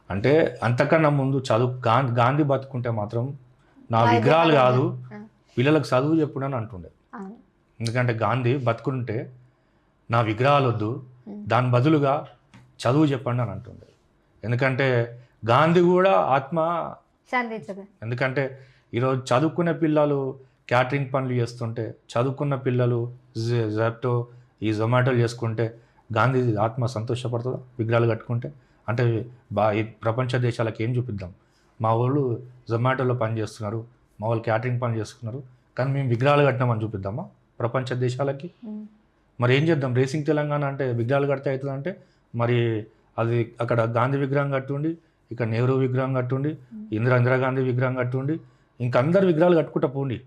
అంటే అంతకన్నా ముందు చదువు గాంధీ బతుకుంటే మాత్రం నా విగ్రహాలు కాదు పిల్లలకు చదువు చెప్పుడు అని అంటుండే. ఎందుకంటే గాంధీ బతుకుంటే నా విగ్రహాలు వద్దు, దాని బదులుగా చదువు చెప్పండి అని అంటుండే. ఎందుకంటే గాంధీ కూడా ఆత్మ శాంతించదు. ఎందుకంటే ఈరోజు చదువుకునే పిల్లలు క్యాటరింగ్ పనులు చేస్తుంటే, చదువుకున్న పిల్లలు జెప్టో ఈ జొమాటోలు చేసుకుంటే గాంధీ ఆత్మ సంతోషపడుతుందా విగ్రహాలు కట్టుకుంటే? అంటే ఈ ప్రపంచ దేశాలకు ఏం చూపిద్దాం? మా వాళ్ళు జొమాటోలో పని చేస్తున్నారు, మా వాళ్ళు క్యాటరింగ్ పని చేస్తున్నారు, కానీ మేము విగ్రహాలు కట్టినామని చూపిద్దామా ప్రపంచ దేశాలకి? మరి ఏం చేద్దాం? రేసింగ్ తెలంగాణ అంటే విగ్రహాలు కడితే అవుతుంది అంటే మరి అది అక్కడ గాంధీ విగ్రహం కట్టుండి, ఇక్కడ నెహ్రూ విగ్రహం కట్టుండి, ఇందిరాగాంధీ విగ్రహం కట్టుండి, ఇంకా అందరు విగ్రహాలు కట్టుకుంటా పోండి.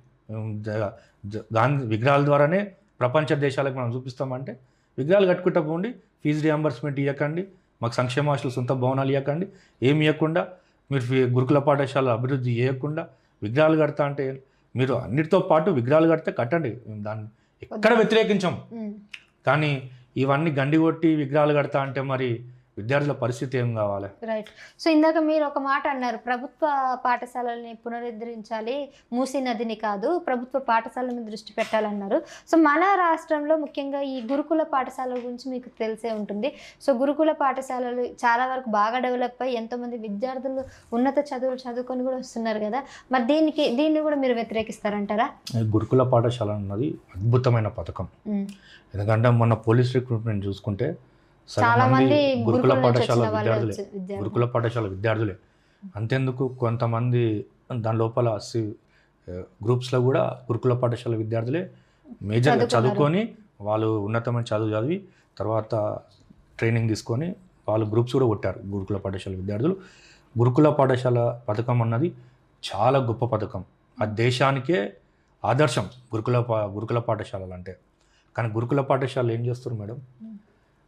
గాంధీ విగ్రహాల ద్వారానే ప్రపంచ దేశాలకు మనం చూపిస్తామంటే విగ్రహాలు కట్టుకుంటా పోండి. ఫీజు రియంబర్స్మెంట్ ఇవ్వకండి, మాకు సంక్షేమ హాస్టల్ సొంత భవనాలు ఇవ్వకండి, ఏమి ఇవ్వకుండా మీరు గురుకుల పాఠశాల అభివృద్ధి చేయకుండా విగ్రహాలు కడతా అంటే మీరు అన్నిటితో పాటు విగ్రహాలు కడితే కట్టండి, దాన్ని ఎక్కడ వ్యతిరేకించాం. కానీ ఇవన్నీ గండి కొట్టి విగ్రహాలు కడతా అంటే మరి విద్యార్థుల పరిస్థితి ఏం కావాలి? రైట్. సో ఇందాక మీరు ఒక మాట అన్నారు, ప్రభుత్వ పాఠశాలల్ని పునరుద్ధరించాలి, మూసీ నదిని కాదు, ప్రభుత్వ పాఠశాలల మీద దృష్టి పెట్టాలన్నారు. సో మన రాష్ట్రంలో ముఖ్యంగా ఈ గురుకుల పాఠశాలల గురించి మీకు తెలిసే ఉంటుంది. సో గురుకుల పాఠశాలలు చాలా వరకు బాగా డెవలప్ అయ్యి ఎంతోమంది విద్యార్థులు ఉన్నత చదువులు చదువుకొని కూడా వస్తున్నారు కదా, మరి దీన్ని కూడా మీరు వ్యతిరేకిస్తారంటారా? గురుకుల పాఠశాల అన్నది అద్భుతమైన పథకం. ఎందుకంటే మొన్న పోలీస్ రిక్రూట్మెంట్ చూసుకుంటే చాలా మంది గురుకుల పాఠశాల విద్యార్థులే. అంతేందుకు కొంతమంది దాని లోపల గ్రూప్స్లో కూడా గురుకుల పాఠశాల విద్యార్థులే మేజర్గా చదువుకొని వాళ్ళు ఉన్నతమైన చదువు చదివి తర్వాత ట్రైనింగ్ తీసుకొని వాళ్ళు గ్రూప్స్ కూడా కొట్టారు గురుకుల పాఠశాల విద్యార్థులు. గురుకుల పాఠశాల పథకం అన్నది చాలా గొప్ప పథకం, ఆ దేశానికే ఆదర్శం గురుకుల పాఠశాలలు అంటే. కానీ గురుకుల పాఠశాలలు ఏం చేస్తారు మేడం?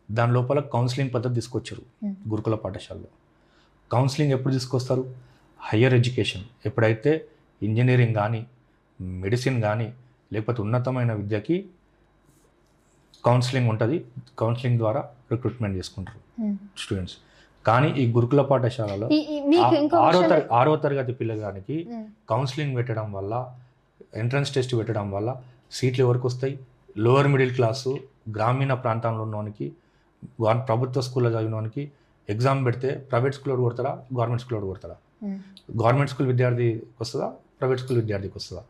దాని లోపల కౌన్సిలింగ్ పద్ధతి తీసుకొచ్చారు గురుకుల పాఠశాలలో. కౌన్సిలింగ్ ఎప్పుడు తీసుకొస్తారు? హయ్యర్ ఎడ్యుకేషన్ ఎప్పుడైతే ఇంజనీరింగ్ కానీ మెడిసిన్ కానీ లేకపోతే ఉన్నతమైన విద్యకి కౌన్సిలింగ్ ఉంటుంది, కౌన్సిలింగ్ ద్వారా రిక్రూట్మెంట్ చేసుకుంటారు స్టూడెంట్స్. కానీ ఈ గురుకుల పాఠశాలలో 6వ తరగతి పిల్లగానికి కౌన్సిలింగ్ పెట్టడం వల్ల, ఎంట్రన్స్ టెస్ట్ పెట్టడం వల్ల సీట్లు ఎవరికి వస్తాయి? లోవర్ మిడిల్ క్లాసు గ్రామీణ ప్రాంతంలో ఉన్నవానికి, ప్రభుత్వ స్కూల్లో చదివినవానికి ఎగ్జామ్ పెడితే ప్రైవేట్ స్కూల్లో కొడతాడా, గవర్నమెంట్ స్కూల్లో కొడతాడా? గవర్నమెంట్ స్కూల్ విద్యార్థి వస్తుందా, ప్రైవేట్ స్కూల్ విద్యార్థికి వస్తుందా?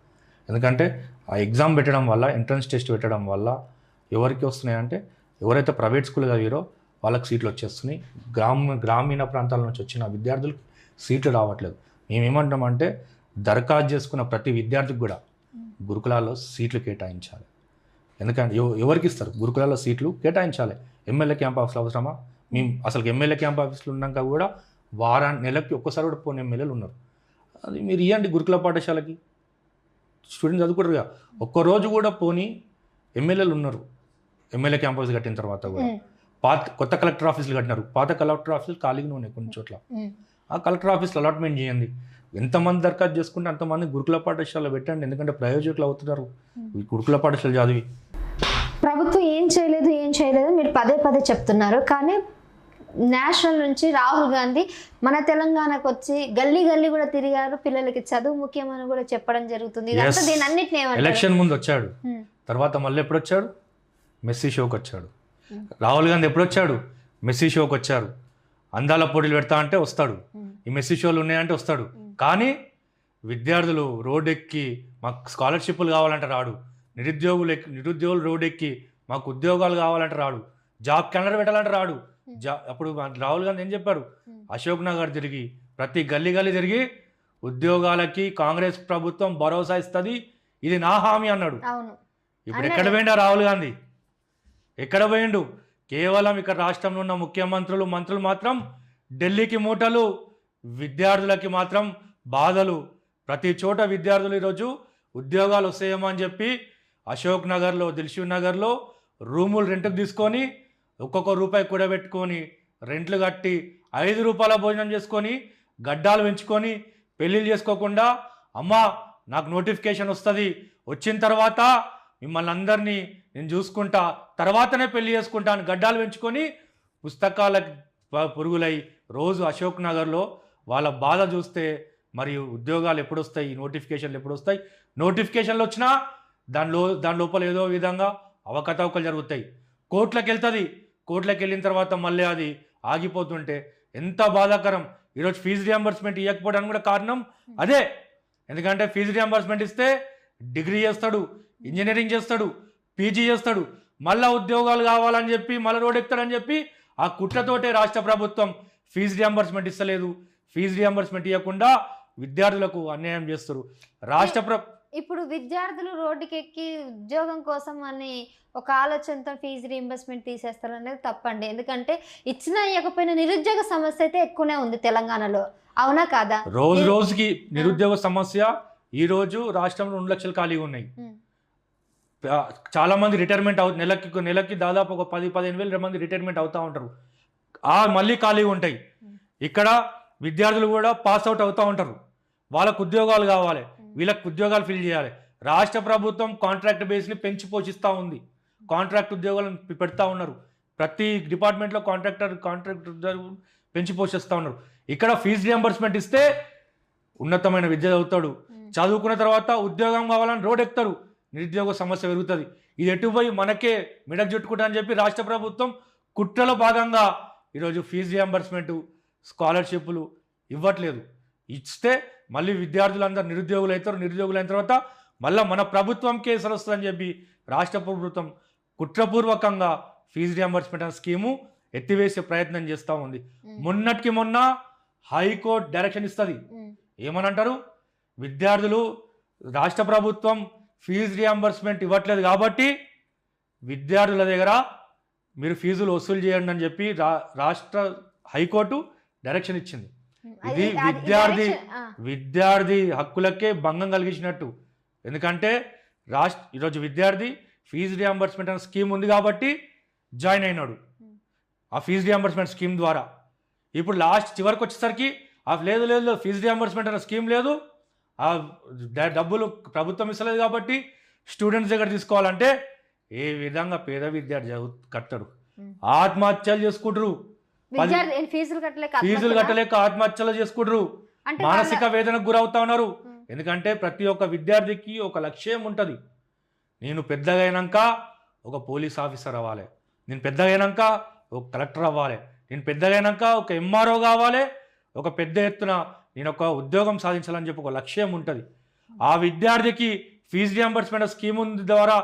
ఎందుకంటే ఆ ఎగ్జామ్ పెట్టడం వల్ల, ఎంట్రన్స్ టెస్ట్ పెట్టడం వల్ల ఎవరికి వస్తున్నాయంటే ఎవరైతే ప్రైవేట్ స్కూల్లో చదివారో వాళ్ళకి సీట్లు వచ్చేస్తున్నాయి. గ్రామీణ ప్రాంతాల నుంచి వచ్చిన విద్యార్థులకు సీట్లు రావట్లేదు. మేమేమంటామంటే దరఖాస్తు చేసుకున్న ప్రతి విద్యార్థికి కూడా గురుకులాల్లో సీట్లు కేటాయించాలి. ఎందుకంటే ఎవరికి ఇస్తారు? గురుకులాల్లో సీట్లు కేటాయించాలి. ఎమ్మెల్యే క్యాంప్ ఆఫీసులు అవసరమా? మేము అసలు ఎమ్మెల్యే క్యాంప్ ఆఫీసులు ఉన్నాక కూడా నెలకి ఒక్కసారి కూడా పోనీ ఎమ్మెల్యేలు ఉన్నారు. అది మీరు ఇవ్వండి గురుకుల పాఠశాలకి, స్టూడెంట్స్ చదువుకుంటారుగా. ఒక్కరోజు కూడా పోనీ ఎమ్మెల్యేలు ఉన్నారు. ఎమ్మెల్యే క్యాంప్ ఆఫీస్ కట్టిన తర్వాత కూడా కొత్త కలెక్టర్ ఆఫీసులు కట్టినారు, పాత కలెక్టర్ ఆఫీసులు ఖాళీగా ఉన్నాయి కొన్ని చోట్ల. ఆ కలెక్టర్ ఆఫీసులు అలాట్మెంట్ చేయండి. ఎంతమంది దరఖాస్తు చేసుకుంటే అంతమంది గురుకుల పాఠశాల పెట్టండి. ఎందుకంటే ప్రయోజకులు అవుతున్నారు ఈ గురుకుల పాఠశాల చదివి. ప్రభుత్వం ఏం చేయలేదు మీరు పదే చెప్తున్నారు. కానీ నేషనల్ నుంచి రాహుల్ గాంధీ మన తెలంగాణకు వచ్చి గల్లీ కూడా తిరిగారు, పిల్లలకి చదువు ముఖ్యమని కూడా చెప్పడం జరుగుతుంది. ఎలక్షన్ ముందు వచ్చాడు, తర్వాత మళ్ళీ ఎప్పుడు వచ్చాడు? మెస్సీ షోకి వచ్చాడు. రాహుల్ గాంధీ ఎప్పుడు వచ్చాడు? మెస్సీ షోకి వచ్చారు. అందాల పోటీలు పెడతా అంటే వస్తాడు, ఈ మెస్సీ షోలు ఉన్నాయంటే వస్తాడు. కానీ విద్యార్థులు రోడ్డెక్కి మాకు స్కాలర్షిప్లు కావాలంటే రాడు, నిరుద్యోగులు రోడ్డెక్కి మాకు ఉద్యోగాలు కావాలంటే రాడు, జాబ్ క్యాలెండర్ పెట్టాలంటే రాడు. అప్పుడు రాహుల్ గాంధీ ఏం చెప్పారు? అశోక్ నగర్ తిరిగి ప్రతి గల్లీ తిరిగి ఉద్యోగాలకి కాంగ్రెస్ ప్రభుత్వం భరోసా ఇస్తుంది, ఇది నా హామీ అన్నాడు. ఇప్పుడు ఎక్కడ పోయిండా రాహుల్ గాంధీ? ఎక్కడ పోయిండు? కేవలం ఇక్కడ రాష్ట్రంలో ఉన్న ముఖ్యమంత్రులు మంత్రులు మాత్రం ఢిల్లీకి మూటలు, విద్యార్థులకి మాత్రం బాధలు. ప్రతి చోట విద్యార్థులు ఈరోజు ఉద్యోగాలు వస్తాయేమో అని చెప్పి అశోక్ నగర్లో, దిల్షుక్ నగర్లో రూములు రెంట్కి తీసుకొని ఒక్కొక్క రూపాయి కూడబెట్టుకొని రెంట్లు కట్టి 5 రూపాయల భోజనం చేసుకొని గడ్డాలు పెంచుకొని పెళ్ళిళ్ళు చేసుకోకుండా, అమ్మా నాకు నోటిఫికేషన్ వస్తుంది, వచ్చిన తర్వాత మిమ్మల్ని అందరినీ నేను చూసుకుంటా, తర్వాతనే పెళ్లి చేసుకుంటాను గడ్డాలు పెంచుకొని పుస్తకాలకు పురుగులై రోజు అశోక్ నగర్లో వాళ్ళ బాధ చూస్తే మరి ఉద్యోగాలు ఎప్పుడు వస్తాయి, నోటిఫికేషన్లు ఎప్పుడు వస్తాయి? నోటిఫికేషన్లు వచ్చినా దాని లోపల ఏదో విధంగా అవకతవకలు జరుగుతాయి. కోర్టులకు వెళ్తుంది, కోర్టులకు వెళ్ళిన తర్వాత మళ్ళీ అది ఆగిపోతుంటే ఎంత బాధాకరం. ఈరోజు ఫీజు రియంబర్స్మెంట్ ఇవ్వకపోవడానికి కూడా కారణం అదే. ఎందుకంటే ఫీజు రియంబర్స్మెంట్ ఇస్తే డిగ్రీ చేస్తాడు, ఇంజనీరింగ్ చేస్తాడు, పీజీ చేస్తాడు, మళ్ళీ ఉద్యోగాలు కావాలని చెప్పి మళ్ళీ రోడ్ ఎక్కుతాడని చెప్పి ఆ కుట్రతోటే రాష్ట్ర ప్రభుత్వం ఫీజు రియంబర్స్మెంట్ ఇస్తలేదు. ఫీజు రియంబర్స్మెంట్ ఇవ్వకుండా విద్యార్థులకు అన్యాయం చేస్తారు. ఇప్పుడు విద్యార్థులు రోడ్డుకి ఎక్కి ఉద్యోగం కోసం అని ఒక ఆలోచనతో ఫీజు రీయింబర్స్మెంట్ తీసేస్తారు అనేది తప్పండి. ఎందుకంటే ఇచ్చినా ఇవ్వకపోయినా నిరుద్యోగ సమస్య అయితే ఎక్కువనే ఉంది తెలంగాణలో, అవునా కాదా? రోజుకి నిరుద్యోగ సమస్య. ఈ రోజు రాష్ట్రంలో 2 లక్షలు ఖాళీగా ఉన్నాయి. చాలా మంది రిటైర్మెంట్ నెలకి దాదాపు ఒక 10-15 వేల మంది రిటైర్మెంట్ అవుతూ ఉంటారు. మళ్ళీ ఖాళీగా ఉంటాయి. ఇక్కడ విద్యార్థులు కూడా పాస్ అవుట్ అవుతూ ఉంటారు. వాళ్ళకు ఉద్యోగాలు కావాలి, వీళ్ళకి ఉద్యోగాలు ఫిల్ చేయాలి. రాష్ట్ర ప్రభుత్వం కాంట్రాక్ట్ బేస్ని పెంచి పోషిస్తూ ఉంది. కాంట్రాక్ట్ ఉద్యోగాలను పెడతా ఉన్నారు. ప్రతి డిపార్ట్మెంట్లో కాంట్రాక్ట్ పెంచి పోషిస్తూ ఉన్నారు. ఇక్కడ ఫీజు రియంబర్స్మెంట్ ఇస్తే ఉన్నతమైన విద్య చదువుతాడు, చదువుకున్న తర్వాత ఉద్యోగం కావాలని రోడ్ ఎక్కుతారు, నిరుద్యోగ సమస్య పెరుగుతుంది. ఇది ఎటుపోయి మనకే మిడకు చుట్టుకుంటా అని చెప్పి రాష్ట్ర ప్రభుత్వం కుట్రలో భాగంగా ఈరోజు ఫీజు రియంబర్స్మెంట్, స్కాలర్షిప్లు ఇవ్వట్లేదు. ఇస్తే మళ్ళీ విద్యార్థులందరూ నిరుద్యోగులు అవుతారు. నిరుద్యోగులు అయిన తర్వాత మళ్ళీ మన ప్రభుత్వం కేసులు వస్తుందని చెప్పి రాష్ట్ర ప్రభుత్వం కుట్రపూర్వకంగా ఫీజు రియంబర్స్మెంట్ అనే స్కీము ఎత్తివేసే ప్రయత్నం చేస్తూ ఉంది. మొన్నటికి మొన్న హైకోర్టు డైరెక్షన్ ఇస్తుంది. ఏమనంటారు? విద్యార్థులు రాష్ట్ర ప్రభుత్వం ఫీజు రియంబర్స్మెంట్ ఇవ్వట్లేదు కాబట్టి విద్యార్థుల దగ్గర మీరు ఫీజులు వసూలు చేయండి అని చెప్పి రాష్ట్ర హైకోర్టు డైరెక్షన్ ఇచ్చింది. ఇది విద్యార్థి హక్కులకే భంగం కలిగించినట్టు. ఎందుకంటే ఈరోజు విద్యార్థి ఫీజు రియంబర్స్మెంట్ అనే స్కీమ్ ఉంది కాబట్టి జాయిన్ అయినాడు. ఆ ఫీజు రియంబర్స్మెంట్ స్కీమ్ ద్వారా ఇప్పుడు చివరికి వచ్చేసరికి లేదు ఫీజు రియంబర్స్మెంట్ అనే స్కీమ్ లేదు, ఆ డబ్బులు ప్రభుత్వం ఇస్తలేదు కాబట్టి స్టూడెంట్స్ దగ్గర తీసుకోవాలంటే ఏ విధంగా పేద విద్యార్థి కట్టడు. ఆత్మహత్యలు చేసుకుంటారు, ఫీజులు కట్టలేక ఆత్మహత్యలు చేసుకుంటారు, మానసిక వేదనకు గురవుతా ఉన్నారు. ఎందుకంటే ప్రతి ఒక్క విద్యార్థికి ఒక లక్ష్యం ఉంటుంది. నేను పెద్దగా అయినాక ఒక పోలీస్ ఆఫీసర్ అవ్వాలి, నేను పెద్దగా అయినాక ఒక కలెక్టర్ అవ్వాలి, నేను పెద్దగా అయినాక ఒక ఎంఆర్ఓ కావాలి, ఒక పెద్ద ఎత్తున నేను ఒక ఉద్యోగం సాధించాలని చెప్పి ఒక లక్ష్యం ఉంటుంది. ఆ విద్యార్థికి ఫీజు రియంబర్స్మెంట్ స్కీమ్ ద్వారా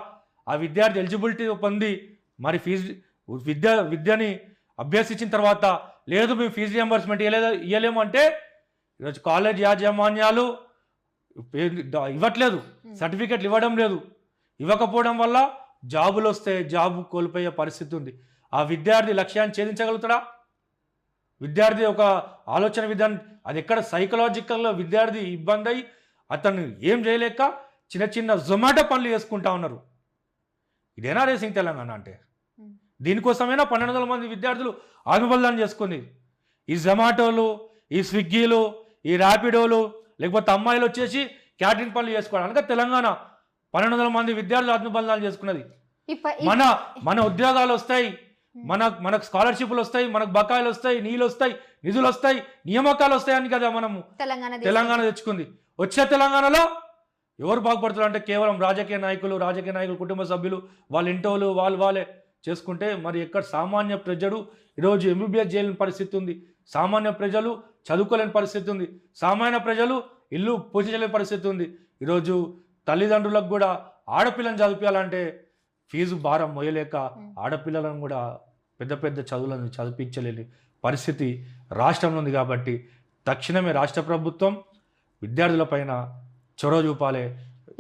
ఆ విద్యార్థి ఎలిజిబిలిటీ పొంది మరి విద్యని అభ్యసించిన తర్వాత లేదు మేము ఫీజు రియంబర్స్మెంట్ ఇవ్వలేము అంటే ఈరోజు కాలేజ్ యాజమాన్యాలు ఇవ్వట్లేదు, సర్టిఫికెట్లు ఇవ్వడం లేదు. ఇవ్వకపోవడం వల్ల జాబులు వస్తే జాబు కోల్పోయే పరిస్థితి ఉంది. ఆ విద్యార్థి లక్ష్యాన్ని ఛేదించగలుగుతాడా? విద్యార్థి ఒక ఆలోచన విధానం అది ఎక్కడ సైకలాజికల్లో విద్యార్థి ఇబ్బంది అయ్యి అతను ఏం చేయలేక చిన్న జొమాటో పనులు చేసుకుంటా ఉన్నారు. ఇదేనా రేసింగ్ తెలంగాణ అంటే? దీనికోసమైనా 1200 మంది విద్యార్థులు ఆత్మబలిదానం చేసుకుంది. ఈ జొమాటోలు, ఈ స్విగ్గీలు, ఈ ర్యాపిడోలు, లేకపోతే అమ్మాయిలు వచ్చేసి క్యాటరింగ్ పనులు చేసుకోవడం అనగా తెలంగాణ 1200 మంది విద్యార్థులు ఆత్మబలిదానం చేసుకున్నది. మన ఉద్యోగాలు వస్తాయి, మనకు స్కాలర్షిప్లు వస్తాయి, మనకు బకాయిలు వస్తాయి, నీళ్ళు వస్తాయి, నిధులు వస్తాయి, నియామకాలు వస్తాయని కదా మనము తెలంగాణ తెచ్చుకుంది. వచ్చే తెలంగాణలో ఎవరు బాగుపడుతున్నారు అంటే కేవలం రాజకీయ నాయకులు, కుటుంబ సభ్యులు, వాళ్ళ ఇంటోలు వాళ్ళే చేసుకుంటే మరి ఎక్కడ సామాన్య ప్రజలు ఈరోజు ఎంబీబీఎస్ చేయలేని పరిస్థితి ఉంది, సామాన్య ప్రజలు చదువుకోలేని పరిస్థితి ఉంది, సామాన్య ప్రజలు ఇల్లు పోషించలేని పరిస్థితి ఉంది. ఈరోజు తల్లిదండ్రులకు కూడా ఆడపిల్లని చదివించాలంటే ఫీజు భారం మోయలేక ఆడపిల్లలను కూడా పెద్ద చదువులను చదివించలేని పరిస్థితి రాష్ట్రంలో ఉంది. కాబట్టి తక్షణమే రాష్ట్ర ప్రభుత్వం విద్యార్థులపైన చొరవ చూపాలి.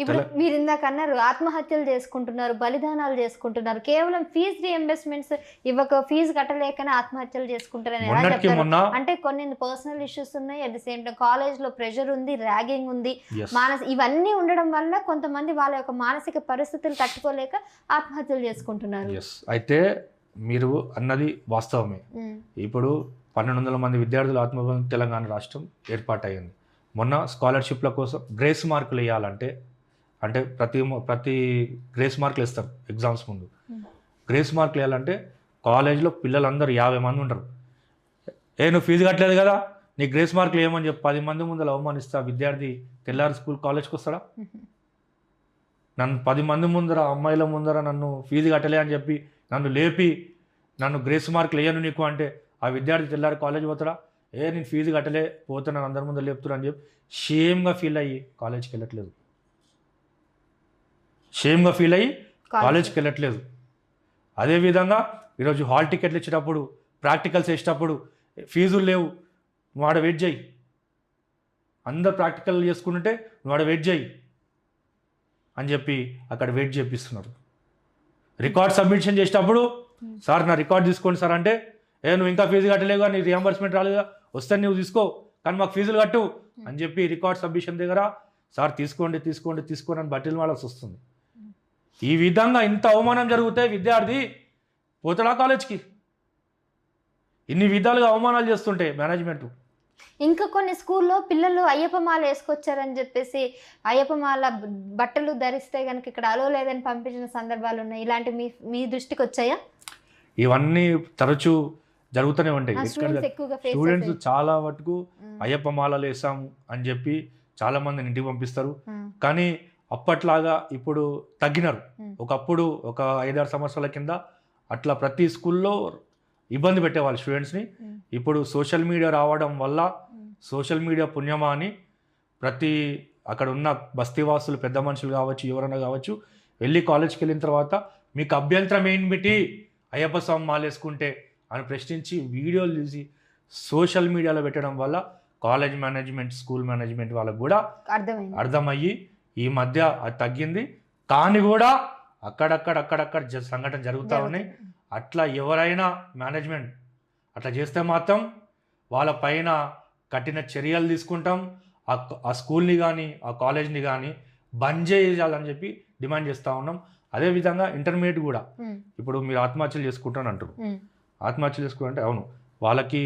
ఇప్పుడు మీరు ఇందాక అన్నారు ఆత్మహత్యలు చేసుకుంటున్నారు, బలిదానాలు చేసుకుంటున్నారు, కేవలం ఫీజు రీఎంబర్స్మెంట్స్ ఇవ్వక ఫీజు కట్టలేకనే ఆత్మహత్యలు చేసుకుంటారని ఎలా చెప్తారు? అంటే కొన్ని పర్సనల్ ఇష్యూస్ ఉన్నాయి, at the same time college లో ప్రెషర్ ఉంది, ర్యాగింగ్ ఉంది, ఇవన్నీ ఉండడం వల్ల కొంతమంది వాళ్ళ యొక్క మానసిక పరిస్థితులు తట్టుకోలేక ఆత్మహత్యలు చేసుకుంటున్నారు. అయితే మీరు అన్నది వాస్తవమే. ఇప్పుడు 1200 మంది విద్యార్థులు ఆత్మహత్య తెలంగాణ రాష్ట్రం ఏర్పాటయ్యింది. మొన్న స్కాలర్షిప్ల కోసం గ్రేస్ మార్కులు వేయాలంటే, అంటే ప్రతి గ్రేస్ మార్కులు ఇస్తారు ఎగ్జామ్స్ ముందు. గ్రేస్ మార్కులు వేయాలంటే కాలేజ్లో పిల్లలందరూ 50 మంది ఉంటారు. నువ్వు ఫీజు కట్టలేదు కదా, నీ గ్రేస్ మార్కులు ఏమని చెప్పి 10 మంది ముందు అవమానిస్తా విద్యార్థి తెల్లారి కాలేజ్కి వస్తాడా? నన్ను 10 మంది ముందర, అమ్మాయిల ముందర నన్ను ఫీజు కట్టలే అని చెప్పి నన్ను లేపి నన్ను గ్రేస్ మార్కులు వేయను నీకు అంటే ఆ విద్యార్థి తెల్లారి కాలేజ్ పోతాడా? నేను ఫీజు కట్టలే పోతున్నాను అందరి ముందు లేపుతున్నా అని చెప్పి షేమ్గా ఫీల్ అయ్యి కాలేజ్కి వెళ్ళట్లేదు. షేమ్గా ఫీల్ అయ్యి కాలేజ్కి వెళ్ళట్లేదు. అదేవిధంగా ఈరోజు హాల్ టికెట్లు ఇచ్చేటప్పుడు, ప్రాక్టికల్స్ వేసేటప్పుడు ఫీజులు లేవు, నువ్వు ఆడ వెయిట్ చేయి, అందరు ప్రాక్టికల్ చేసుకుంటుంటే నువ్వు ఆడ వెయిట్ చేయి అని చెప్పి అక్కడ వెయిట్ చేపిస్తున్నారు. రికార్డ్ సబ్మిషన్ చేసేటప్పుడు సార్ నా రికార్డ్ తీసుకోండి సార్ అంటే, నువ్వు ఇంకా ఫీజు కట్టలేగా, నీ రియంబర్స్మెంట్ రాలేదా, వస్తే నువ్వు తీసుకో కానీ మాకు ఫీజులు కట్టు అని చెప్పి రికార్డ్ సబ్మిషన్ దగ్గర సార్ తీసుకోండి అని బట్టీలు వాడాల్సి వస్తుంది. ఈ విధంగా ఇంత అవమానం జరిగితే విద్యార్థి పోతాడా కాలేజ్కి? ఇన్ని విధాలుగా అవమానాలు చేస్తుంటే మేనేజ్మెంట్. ఇంకా కొన్ని స్కూల్లో పిల్లలు అయ్యప్ప మాల వేసుకొచ్చారని చెప్పేసి అయ్యప్ప మాల బట్టలు ధరిస్తే కనుక ఇక్కడ అలో లేదని పంపించిన సందర్భాలు ఉన్నాయి. ఇలాంటి మీ దృష్టికి వచ్చాయా? ఇవన్నీ తరచూ జరుగుతూనే ఉంటాయి. స్టూడెంట్స్ చాలా మటుకు అయ్యప్ప మాలలు వేసాము అని చెప్పి చాలా మందిని ఇంటికి పంపిస్తారు. కానీ అప్పట్లాగా ఇప్పుడు తగ్గినారు. ఒకప్పుడు ఒక 5-6 సంవత్సరాల కింద అట్లా ప్రతి స్కూల్లో ఇబ్బంది పెట్టేవాళ్ళు స్టూడెంట్స్ని. ఇప్పుడు సోషల్ మీడియా రావడం వల్ల, సోషల్ మీడియా పుణ్యమా అని ప్రతి అక్కడ ఉన్న బస్తీవాసులు, పెద్ద మనుషులు కావచ్చు, ఎవరైనా కావచ్చు, వెళ్ళి కాలేజ్కి వెళ్ళిన తర్వాత మీకు అభ్యంతరం ఏంటి అయ్యప్ప స్వామి మాలేసుకుంటే అని ప్రశ్నించి వీడియోలు తీసి సోషల్ మీడియాలో పెట్టడం వల్ల కాలేజ్ మేనేజ్మెంట్, స్కూల్ మేనేజ్మెంట్ వాళ్ళకు కూడా అర్థమయ్యి ఈ మధ్య అది తగ్గింది. కానీ కూడా అక్కడక్కడ సంఘటన జరుగుతూ ఉన్నాయి. అట్లా ఎవరైనా మేనేజ్మెంట్ అట్లా చేస్తే మాత్రం వాళ్ళ పైన కఠిన చర్యలు తీసుకుంటాం. ఆ స్కూల్ని కానీ ఆ కాలేజ్ని కానీ బంద్ చేయాలని చెప్పి డిమాండ్ చేస్తూ ఉన్నాం. అదేవిధంగా ఇంటర్మీడియట్ కూడా ఇప్పుడు మీరు ఆత్మహత్యలు చేసుకుంటాను అంటారు. ఆత్మహత్యలు చేసుకుంటే అవును, వాళ్ళకి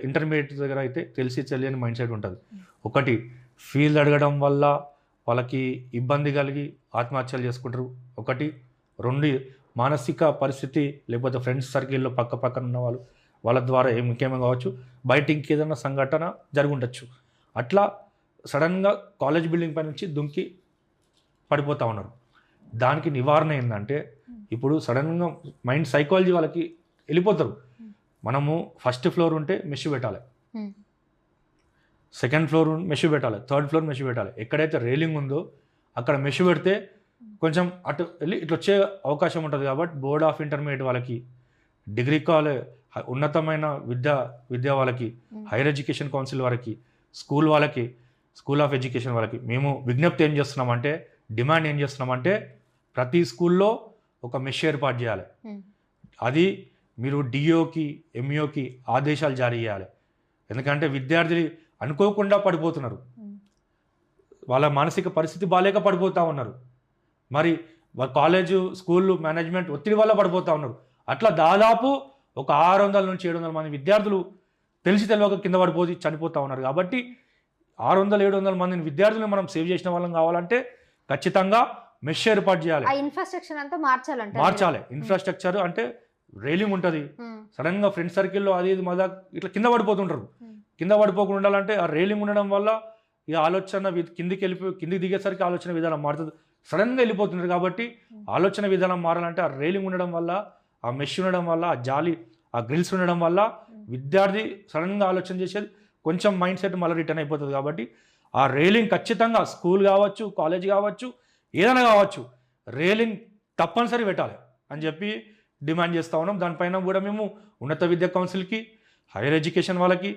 ఇంటర్మీడియట్ దగ్గర అయితే తెలియని మైండ్ సెట్ ఉంటుంది. ఒకటి ఫీజు అడగడం వల్ల వాళ్ళకి ఇబ్బంది కలిగి ఆత్మహత్యలు చేసుకుంటారు. ఒకటి, రెండు మానసిక పరిస్థితి, లేకపోతే ఫ్రెండ్స్ సర్కిల్లో పక్కన ఉన్న వాళ్ళ ద్వారా ముఖ్యంగా కావచ్చు, బయట ఇంకేదైనా సంఘటన జరుగుండొచ్చు. అట్లా సడన్గా కాలేజ్ బిల్డింగ్ పై నుంచి దుంకి పడిపోతూ ఉన్నారు. దానికి నివారణ ఏంటంటే ఇప్పుడు సడన్గా మైండ్ సైకాలజీ వాళ్ళకి వెళ్ళిపోతారు. మనము ఫస్ట్ ఫ్లోర్ ఉంటే మెష్ పెట్టాలి, సెకండ్ ఫ్లోర్ మెష్ పెట్టాలి, థర్డ్ ఫ్లోర్ మెష్ పెట్టాలి. ఎక్కడైతే రేలింగ్ ఉందో అక్కడ మెష్ పెడితే కొంచెం అటు వెళ్ళి ఇట్లా వచ్చే అవకాశం ఉంటుంది. కాబట్టి బోర్డ్ ఆఫ్ ఇంటర్మీడియట్ వాళ్ళకి, డిగ్రీ కాలేజ్ ఉన్నతమైన విద్య వాళ్ళకి, హైయర్ ఎడ్యుకేషన్ కౌన్సిల్ వారికి, స్కూల్ వాళ్ళకి, స్కూల్ ఆఫ్ ఎడ్యుకేషన్ వాళ్ళకి మేము విజ్ఞప్తి ఏం చేస్తున్నామంటే, డిమాండ్ ఏం చేస్తున్నామంటే ప్రతి స్కూల్లో ఒక మెష్ ఏర్పాటు చేయాలి. అది మీరు డిఓకి, ఎంఈఓకి ఆదేశాలు జారీ చేయాలి. ఎందుకంటే విద్యార్థులు అనుకోకుండా పడిపోతున్నారు, వాళ్ళ మానసిక పరిస్థితి బాలేక పడిపోతూ ఉన్నారు. మరి కాలేజు, స్కూళ్ళు, మేనేజ్మెంట్ ఒత్తిడి వల్ల పడిపోతూ ఉన్నారు. అట్లా దాదాపు ఒక 600 నుంచి 700 మంది విద్యార్థులు తెలియక కింద పడిపోయి చనిపోతూ ఉన్నారు. కాబట్టి 600-700 మందిని విద్యార్థులను మనం సేవ్ చేసిన వాళ్ళం కావాలంటే ఖచ్చితంగా మెష్ ఏర్పాటు చేయాలి. ఇన్ఫ్రాస్ట్రక్చర్ అంతా మార్చాలి. ఇన్ఫ్రాస్ట్రక్చర్ అంటే రేలింగ్ ఉంటుంది, సడన్ గా ఫ్రెండ్ సర్కిల్లో అది మళ్ళా ఇట్లా కింద పడిపోతుంటారు. కింద పడిపోకుండా ఉండాలంటే ఆ రేలింగ్ ఉండడం వల్ల ఈ ఆలోచన కిందికి దిగేసరికి ఆలోచన విధానం మారుతుంది. సడన్గా వెళ్ళిపోతున్నారు. కాబట్టి ఆలోచన విధానం మారాలంటే ఆ రేలింగ్ ఉండడం వల్ల, ఆ మెష్ ఉండడం వల్ల, ఆ జాలి, ఆ గ్రిల్స్ ఉండడం వల్ల విద్యార్థి సడన్గా ఆలోచన చేసేది కొంచెం మైండ్ సెట్ మళ్ళీ రిటర్న్ అయిపోతుంది. కాబట్టి ఆ రేలింగ్ ఖచ్చితంగా స్కూల్ కావచ్చు, కాలేజ్ కావచ్చు, ఏదైనా కావచ్చు, రేలింగ్ తప్పనిసరి పెట్టాలి అని చెప్పి డిమాండ్ చేస్తూ ఉన్నాం. దానిపైన కూడా మేము ఉన్నత విద్యా కౌన్సిల్కి, హైయర్ ఎడ్యుకేషన్ వాళ్ళకి,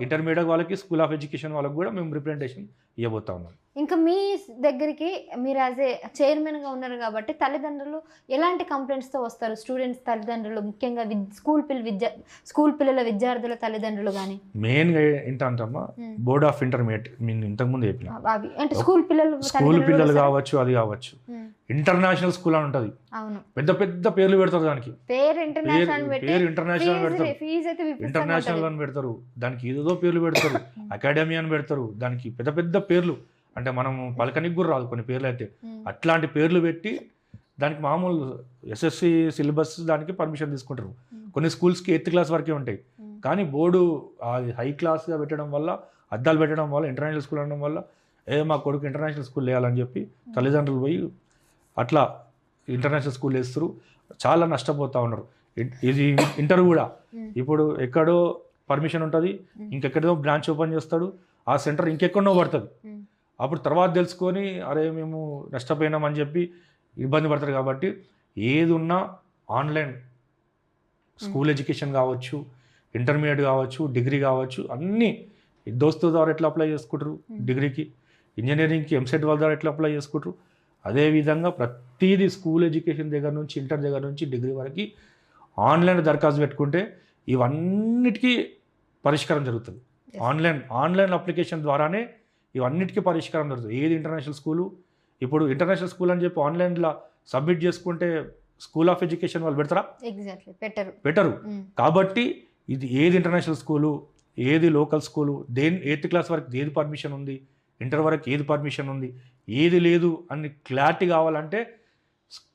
ఇంటర్మీడియట్ వాళ్ళకి స్కూల్ ఆఫ్ ఎడ్యుకేషన్ వాళ్ళకి కూడా మేము రిప్రజెంటేషన్ ఇవ్వబోతా ఉన్నాం. ఇంకా మీ దగ్గరికి మీరు యాజ్ ఏ చైర్మన్గా ఉన్నారు కాబట్టి తల్లిదండ్రులు ఎలాంటి కంప్లైంట్స్తో వస్తారు? స్టూడెంట్స్ తల్లిదండ్రులు, ముఖ్యంగా స్కూల్ పిల్లల విద్యార్థుల తల్లిదండ్రులు కానీ మెయిన్గా ఏంటంటమ్మా బోర్డ్ ఆఫ్ ఇంటర్మీడియట్ నేను ఇంతకుముందు చెప్పిన అవి అంటే స్కూల్ పిల్లలు కావచ్చు, అది కావచ్చు, ఇంటర్నేషనల్ స్కూల్ అని ఉంటుంది. అవును, పెద్ద పెద్ద పేర్లు పెడతారు, దానికి పేరు ఇంటర్నేషనల్ పెడతారు, ఇంటర్నేషనల్ అని పెడతారు, దానికి ఏదో పేర్లు పెడతారు, అకాడమీ అని పెడతారు, దానికి పెద్ద పెద్ద పేర్లు, అంటే మనం పలకనికి కూడా రాదు కొన్ని పేర్లు అయితే. అట్లాంటి పేర్లు పెట్టి దానికి మామూలు ఎస్ఎస్సి సిలబస్ దానికి పర్మిషన్ తీసుకుంటారు. కొన్ని స్కూల్స్కి 8th క్లాస్ వరకే ఉంటాయి, కానీ బోర్డు హై క్లాస్గా పెట్టడం వల్ల, అద్దాలు పెట్టడం వల్ల, ఇంటర్నేషనల్ స్కూల్ అనడం వల్ల మా కొడుకు ఇంటర్నేషనల్ స్కూల్ వేయాలని చెప్పి తల్లిదండ్రులు పోయి అట్లా ఇంటర్నేషనల్ స్కూల్ వేస్తారు. చాలా నష్టపోతూ ఉన్నారు. ఇది ఇంటర్ కూడా ఇప్పుడు ఎక్కడో పర్మిషన్ ఉంటుంది, ఇంకెక్కడో బ్రాంచ్ ఓపెన్ చేస్తాడు, ఆ సెంటర్ ఇంకెక్కడో పడుతుంది. అప్పుడు తర్వాత తెలుసుకొని అరే మేము నష్టపోయినామని చెప్పి ఇబ్బంది పడతారు. కాబట్టి ఏది ఉన్నా ఆన్లైన్ స్కూల్ ఎడ్యుకేషన్ కావచ్చు, ఇంటర్మీడియట్ కావచ్చు, డిగ్రీ కావచ్చు, అన్నీ దోస్తు ద్వారా ఎట్లా అప్లై చేసుకుంటారు, డిగ్రీకి, ఇంజనీరింగ్కి ఎంసెట్ వాళ్ళ ద్వారా ఎట్లా అప్లై చేసుకుంటారు, అదేవిధంగా ప్రతిదీ స్కూల్ ఎడ్యుకేషన్ దగ్గర నుంచి, ఇంటర్ దగ్గర నుంచి డిగ్రీ వరకు ఆన్లైన్ దరఖాస్తు పెట్టుకుంటే ఇవన్నిటికీ పరిష్కారం జరుగుతుంది. ఆన్లైన్ అప్లికేషన్ ద్వారానే ఇవన్నిటికీ పరిష్కారం జరుగుతుంది. ఏది ఇంటర్నేషనల్ స్కూలు, ఇప్పుడు ఇంటర్నేషనల్ స్కూల్ అని చెప్పి ఆన్లైన్లో సబ్మిట్ చేసుకుంటే స్కూల్ ఆఫ్ ఎడ్యుకేషన్ వాళ్ళు పెడతారా? ఎగ్జాక్ట్లీ పెట్టరు. కాబట్టి ఇది ఏది ఇంటర్నేషనల్ స్కూలు, ఏది లోకల్ స్కూలు, 8th క్లాస్ వరకు ఏది పర్మిషన్ ఉంది, ఇంటర్ వరకు ఏది పర్మిషన్ ఉంది, ఏది లేదు అని క్లారిటీ కావాలంటే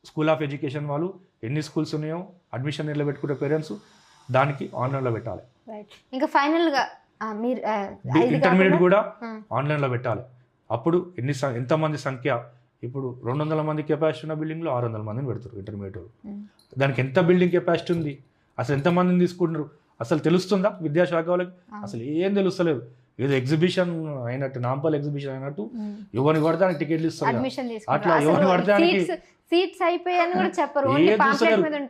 స్కూల్ ఆఫ్ ఎడ్యుకేషన్ వాళ్ళు ఎన్ని స్కూల్స్ ఉన్నాయో అడ్మిషన్ ఎట్లా పెట్టుకుంటే పేరెంట్స్ దానికి ఆన్లైన్లో పెట్టాలి. ఇంకా ఫైనల్గా మీరు ఇంటర్మీడియట్ కూడా ఆన్లైన్లో పెట్టాలి. అప్పుడు ఎంతమంది సంఖ్య, ఇప్పుడు 200 మంది కెపాసిటీ ఉన్న బిల్డింగ్లో 600 మందిని పెడతారు ఇంటర్మీడియట్. దానికి ఎంత బిల్డింగ్ కెపాసిటీ ఉంది, అసలు ఎంతమందిని తీసుకుంటున్నారు అసలు తెలుస్తుందా విద్యాశాఖ వాళ్ళకి? అసలు ఏం తెలుస్తలేదు. ఏదో ఎగ్జిబిషన్ అయినట్టు, నాంపల్ ఎగ్జిబిషన్ అయినట్టు ఎవరిని పడతానికి టికెట్లు ఇస్తారు. అట్లా ఎవరిని పడతానికి సీట్స్ అయిపోయాయని కూడా చెప్పరు,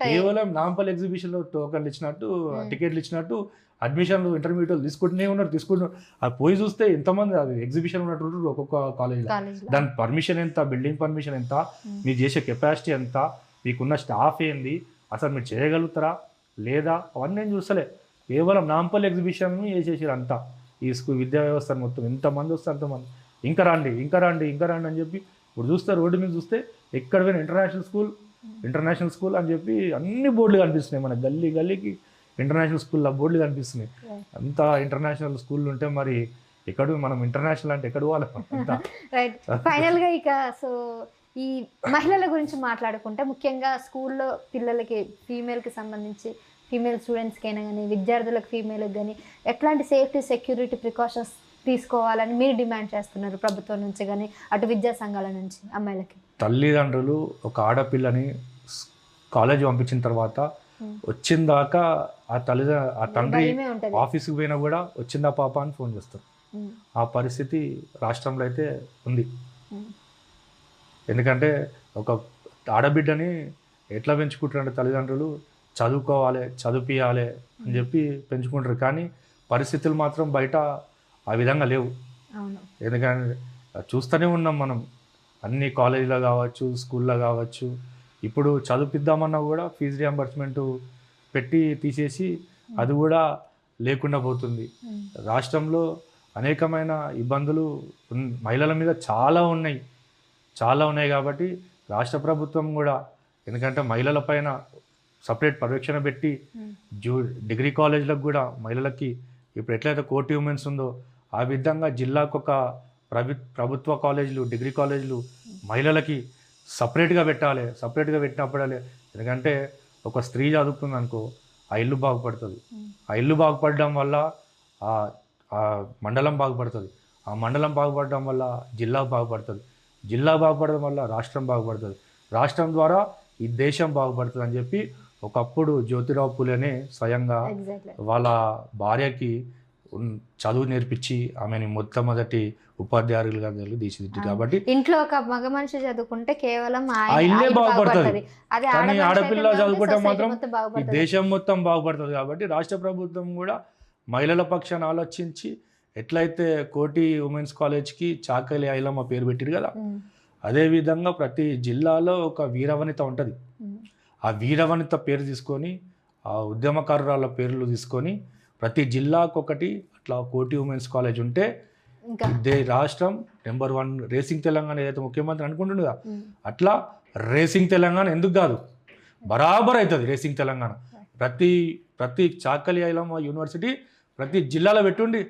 కేవలం నాంపల్ ఎగ్జిబిషన్ లో టోకన్లు ఇచ్చినట్టు, టికెట్లు ఇచ్చినట్టు అడ్మిషన్లు ఇంటర్మీడియట్ తీసుకుంటూనే ఉన్నారు. అది పోయి చూస్తే ఎంతమంది అది ఎగ్జిబిషన్ ఉన్నట్టు ఒక్కొక్క కాలేజ్ దాని పర్మిషన్ ఎంత, బిల్డింగ్ పర్మిషన్ ఎంత, మీరు చేసే కెపాసిటీ ఎంత, మీకున్న స్టాఫ్ ఏంది, అసలు మీరు చేయగలుగుతారా లేదా, అవన్నీ నేను చూస్తలే. కేవలం నాంపల్ ఎగ్జిబిషన్ వేసేసారు అంతా. ఈ స్కూల్ విద్యా వ్యవస్థ మొత్తం ఎంతమంది వస్తే అంతమంది ఇంకా రండి అని చెప్పి ఇప్పుడు చూస్తే రోడ్డు మీద చూస్తే ఎక్కడ పోయినా ఇంటర్నేషనల్ స్కూల్ అని చెప్పి అన్ని బోర్డులు కనిపిస్తున్నాయి. మన గల్లీకి ఇంటర్నేషనల్ స్కూల్ బోర్డులు కనిపిస్తున్నాయి. అంతా ఇంటర్నేషనల్ స్కూల్ ఉంటే మరి ఎక్కడ మనం ఇంటర్నేషనల్ అంటే ఎక్కడ పోవాలి? రైట్. ఫైనల్గా ఇక సో ఈ మహిళల గురించి మాట్లాడుకుంటే ముఖ్యంగా స్కూల్లో పిల్లలకి ఫీమేల్కి సంబంధించి, ఫీమేల్ స్టూడెంట్స్కి అయినా కానీ, విద్యార్థులకు ఫీమేల్కి కానీ ఎట్లాంటి సేఫ్టీ సెక్యూరిటీ ప్రికాషన్స్ తీసుకోవాలని మీరు డిమాండ్ చేస్తున్నారు ప్రభుత్వం నుంచి కానీ అటు విద్యా సంఘాల నుంచి? అమ్మాయిలకి తల్లిదండ్రులు ఒక ఆడపిల్లని కాలేజ్ పంపించిన తర్వాత వచ్చిన దాకా ఆ తండ్రి ఆఫీస్కి పోయినా కూడా వచ్చిందా పాప అని ఫోన్ చేస్తారు. ఆ పరిస్థితి రాష్ట్రంలో అయితే ఉంది. ఎందుకంటే ఒక ఆడబిడ్డని ఎట్లా పెంచుకుంటారంటే తల్లిదండ్రులు చదువుకోవాలి, చదివిపియాలి అని చెప్పి పెంచుకుంటారు. కానీ పరిస్థితులు మాత్రం బయట ఆ విధంగా లేవు. ఎందుకంటే చూస్తూనే ఉన్నాం మనం, అన్ని కాలేజీలో కావచ్చు, స్కూల్లో కావచ్చు. ఇప్పుడు చదివిద్దామన్నా కూడా ఫీజు రియంబర్స్మెంట్ పెట్టి తీసేసి అది కూడా లేకుండా పోతుంది. రాష్ట్రంలో అనేకమైన ఇబ్బందులు మహిళల మీద చాలా ఉన్నాయి కాబట్టి రాష్ట్ర ప్రభుత్వం కూడా, ఎందుకంటే మహిళల పైన సపరేట్ పర్యవేక్షణ పెట్టి డిగ్రీ కాలేజీలకు కూడా మహిళలకి ఇప్పుడు ఎట్లయితే కోర్టు ఉమెన్స్ ఉందో ఆ విధంగా జిల్లాకు ఒక ప్రభుత్వ కాలేజీలు, డిగ్రీ కాలేజీలు మహిళలకి సపరేట్గా పెట్టినప్పుడే. ఎందుకంటే ఒక స్త్రీ చదువుకుంది అనుకో, ఆ ఇల్లు బాగుపడుతుంది. ఆ ఇల్లు బాగుపడడం వల్ల ఆ మండలం బాగుపడుతుంది. ఆ మండలం బాగుపడడం వల్ల జిల్లా బాగుపడుతుంది. జిల్లా బాగుపడడం వల్ల రాష్ట్రం బాగుపడుతుంది. రాష్ట్రం ద్వారా ఈ దేశం బాగుపడుతుంది అని చెప్పి ఒకప్పుడు జ్యోతిరావు పూలేనే స్వయంగా వాళ్ళ భార్యకి చదువు నేర్పించి ఆమెని మొట్టమొదటి ఉపాధ్యాయులుగా తీర్చిదిద్దు. కాబట్టి ఇంట్లో ఒక మగ మనిషి చదువుకుంటే కేవలం ఆ ఇల్లే బాగుపడుతుంది, కానీ ఆడపిల్ల చదువుకుంటే మాత్రం ఈ దేశం మొత్తం బాగుపడుతుంది. కాబట్టి రాష్ట్ర ప్రభుత్వం కూడా మహిళల పక్షాన్ని ఆలోచించి ఎట్లయితే కోటి ఉమెన్స్ కాలేజ్కి చాకలి ఐలమ్మ పేరు పెట్టిరు కదా, అదేవిధంగా ప్రతి జిల్లాలో ఒక వీరవనిత ఉంటుంది. ఆ వీరవనిత పేరు తీసుకొని, ఆ ఉద్యమకారురాల పేర్లు తీసుకొని ప్రతి జిల్లాకు ఒకటి అట్లా కోటి ఉమెన్స్ కాలేజ్ ఉంటే ఇదే రాష్ట్రం నెంబర్ 1 రేసింగ్ తెలంగాణ ఏదైతే ముఖ్యమంత్రి అనుకుంటుండగా అట్లా రేసింగ్ తెలంగాణ ఎందుకు కాదు, బరాబర్ అవుతుంది రేసింగ్ తెలంగాణ. ప్రతి చాకలి ఐలమ్మ యూనివర్సిటీ ప్రతి జిల్లాలో పెట్టుండి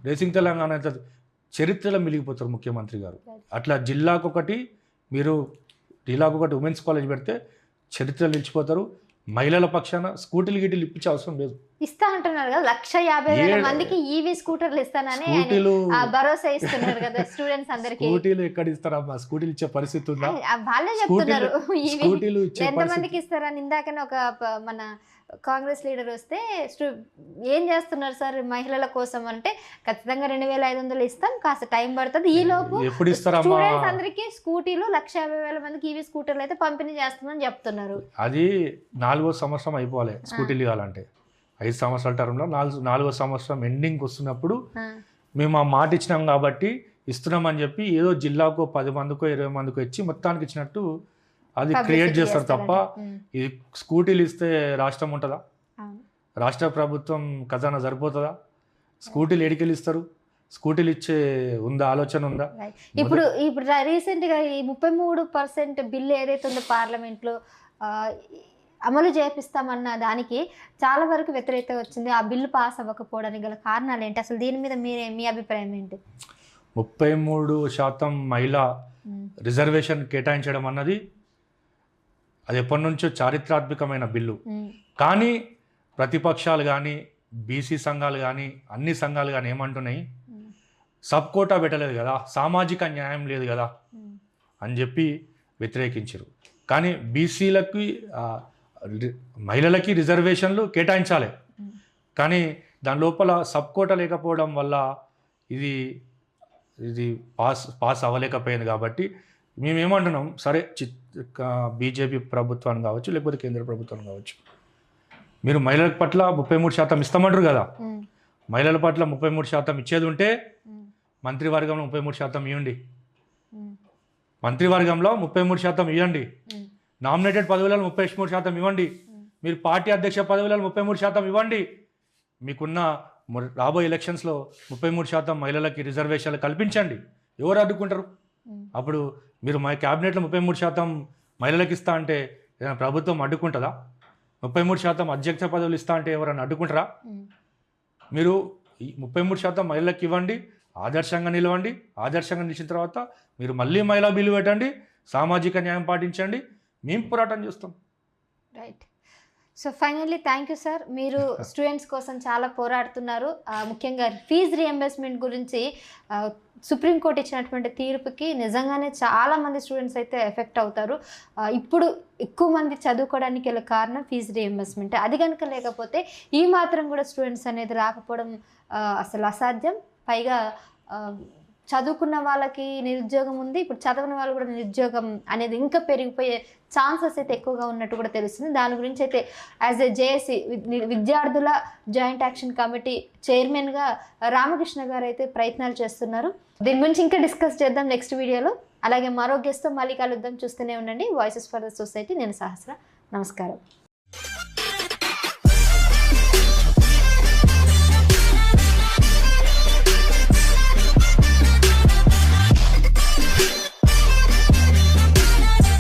రేసింగ్ తెలంగాణ అవుతుంది. చరిత్రలో మిలిగిపోతారు ముఖ్యమంత్రి గారు. అట్లా జిల్లాకొకటి ఉమెన్స్ కాలేజ్ పెడితే చరిత్రలు నిలిచిపోతారు. మహిళల పక్షాన స్కూటీలు గిటీలు ఇప్పించే అవసరం లేదు. ఇస్తా అంటున్నారు కదా, 150,000 మందికి ఈవీ స్కూటర్లు ఇస్తానని భరోసా ఇస్తున్నారు కదా స్టూడెంట్స్ అందరికి. స్కూటీలు ఎక్కడ ఇస్తారమ్మా? స్కూటీలు ఇచ్చే పరిస్థితి ఉందా? వాళ్ళే చెప్తున్నారు స్కూటీలు ఎంతమందికి ఇస్తారని. ఇందాకనే ఒక మన కాంగ్రెస్ లీడర్ వస్తే ఏం చేస్తున్నారు సార్ మహిళల కోసం అంటే, ఖచ్చితంగా 2,500 ఇస్తాం, కాస్త టైం పడుతుంది, ఈ లోపు స్టూడెంట్స్ అందరికి స్కూటీలు 150,000 మందికి ఈవీ స్కూటర్లు అయితే పంపిణీ చేస్తుందని చెప్తున్నారు. అది 4వ సంవత్సరం అయిపోవాలి స్కూటీలు ఇవ్వాలంటే. 5 సంవత్సరాల టర్మ్లో 4వ సంవత్సరం ఎండింగ్ వస్తున్నప్పుడు మేము ఆ మాట ఇచ్చినాం కాబట్టి ఇస్తున్నామని చెప్పి ఏదో జిల్లాకు 10 మందికో 20 మందికో ఇచ్చి మొత్తానికి ఇచ్చినట్టు అది క్రియేట్ చేస్తారు తప్ప, ఇది స్కూటీలు ఇస్తే రాష్ట్రం ఉంటుందా? రాష్ట్ర ప్రభుత్వం ఖజానా సరిపోతుందా? స్కూటీలు ఎడికెళ్ళి ఇస్తారు? స్కూటీలు ఇచ్చే ఆలోచన ఉందా? ఇప్పుడు రీసెంట్ గా ఈ 33% బిల్లు ఏదైతే ఉందో పార్లమెంట్ లో అమలు చేపిస్తామన్న దానికి చాలా వరకు వ్యతిరేకత వచ్చింది. ఆ బిల్లు పాస్ అవ్వకపోవడానికి గల కారణాలు ఏంటి? అసలు దీని మీద మీ అభిప్రాయం ఏంటి? 33% మహిళా రిజర్వేషన్ కేటాయించడం అన్నది అది ఎప్పటి నుంచో చారిత్రాత్మకమైన బిల్లు. కానీ ప్రతిపక్షాలు కానీ బీసీ సంఘాలు కానీ అన్ని సంఘాలు కానీ ఏమంటున్నాయి, సబ్ కోటా పెట్టలేదు కదా, సామాజిక న్యాయం లేదు కదా అని చెప్పి వ్యతిరేకించారు. కానీ బీసీలకి మహిళలకి రిజర్వేషన్లు కేటాయించాలి, కానీ దాని లోపల సబ్ కోటా లేకపోవడం వల్ల ఇది పాస్ అవ్వలేకపోయింది. కాబట్టి మేమేమంటున్నాం, సరే బీజేపీ ప్రభుత్వాన్ని కావచ్చు లేకపోతే కేంద్ర ప్రభుత్వం కావచ్చు, మీరు మహిళల పట్ల 33% ఇస్తామంటారు కదా, మహిళల పట్ల 33% ఇచ్చేది ఉంటే మంత్రివర్గంలో 33% ఇవ్వండి, మంత్రివర్గంలో 33% ఇవ్వండి, నామినేటెడ్ పదవులలో 33% ఇవ్వండి, మీరు పార్టీ అధ్యక్ష పదవులలో 33% ఇవ్వండి. మీకున్న రాబోయే ఎలక్షన్స్లో 33% మహిళలకి రిజర్వేషన్లు కల్పించండి. ఎవరు అడ్డుకుంటారు? అప్పుడు మీరు మా క్యాబినెట్లో 33% మహిళలకు ఇస్తా అంటే ఏదైనా ప్రభుత్వం అడ్డుకుంటుందా? 33% అధ్యక్ష పదవులు ఇస్తా అంటే ఎవరైనా అడ్డుకుంటారా? మీరు 33% మహిళలకు ఇవ్వండి, ఆదర్శంగా నిలవండి. ఆదర్శంగా నిలిచిన తర్వాత మీరు మళ్ళీ మహిళా బిల్లు పెట్టండి, సామాజిక న్యాయం పాటించండి, మేము పోరాటం చేస్తాం. Right. So finally thank you sir. మీరు స్టూడెంట్స్ కోసం చాలా పోరాడుతున్నారు. ముఖ్యంగా ఫీజు రియంబర్స్మెంట్ గురించి సుప్రీంకోర్టు ఇచ్చినటువంటి తీర్పుకి నిజంగానే చాలామంది స్టూడెంట్స్ అయితే ఎఫెక్ట్ అవుతారు. ఇప్పుడు ఎక్కువ మంది చదువుకోవడానికి గల కారణం ఫీజు రియంబర్స్మెంట్. అది కనుక లేకపోతే ఈ మాత్రం కూడా స్టూడెంట్స్ అనేది రాకపోవడం అసలు అసాధ్యం. పైగా చదువుకున్న వాళ్ళకి నిరుద్యోగం ఉంది, ఇప్పుడు చదవని వాళ్ళు కూడా నిరుద్యోగం అనేది ఇంకా పెరిగిపోయే ఛాన్సెస్ అయితే ఎక్కువగా ఉన్నట్టు కూడా తెలుస్తుంది. దాని గురించి అయితే యాజ్ ఎ జేఏసీ విద్యార్థుల జాయింట్ యాక్షన్ కమిటీ చైర్మన్గా రామకృష్ణ గారు అయితే ప్రయత్నాలు చేస్తున్నారు. దీని గురించి ఇంకా డిస్కస్ చేద్దాం నెక్స్ట్ వీడియోలో. అలాగే మరో గెస్ట్తో మళ్ళీ కలుద్దాం. చూస్తూనే ఉండండి వాయిసెస్ ఫర్ ద సొసైటీ. నేను సహస్ర. నమస్కారం.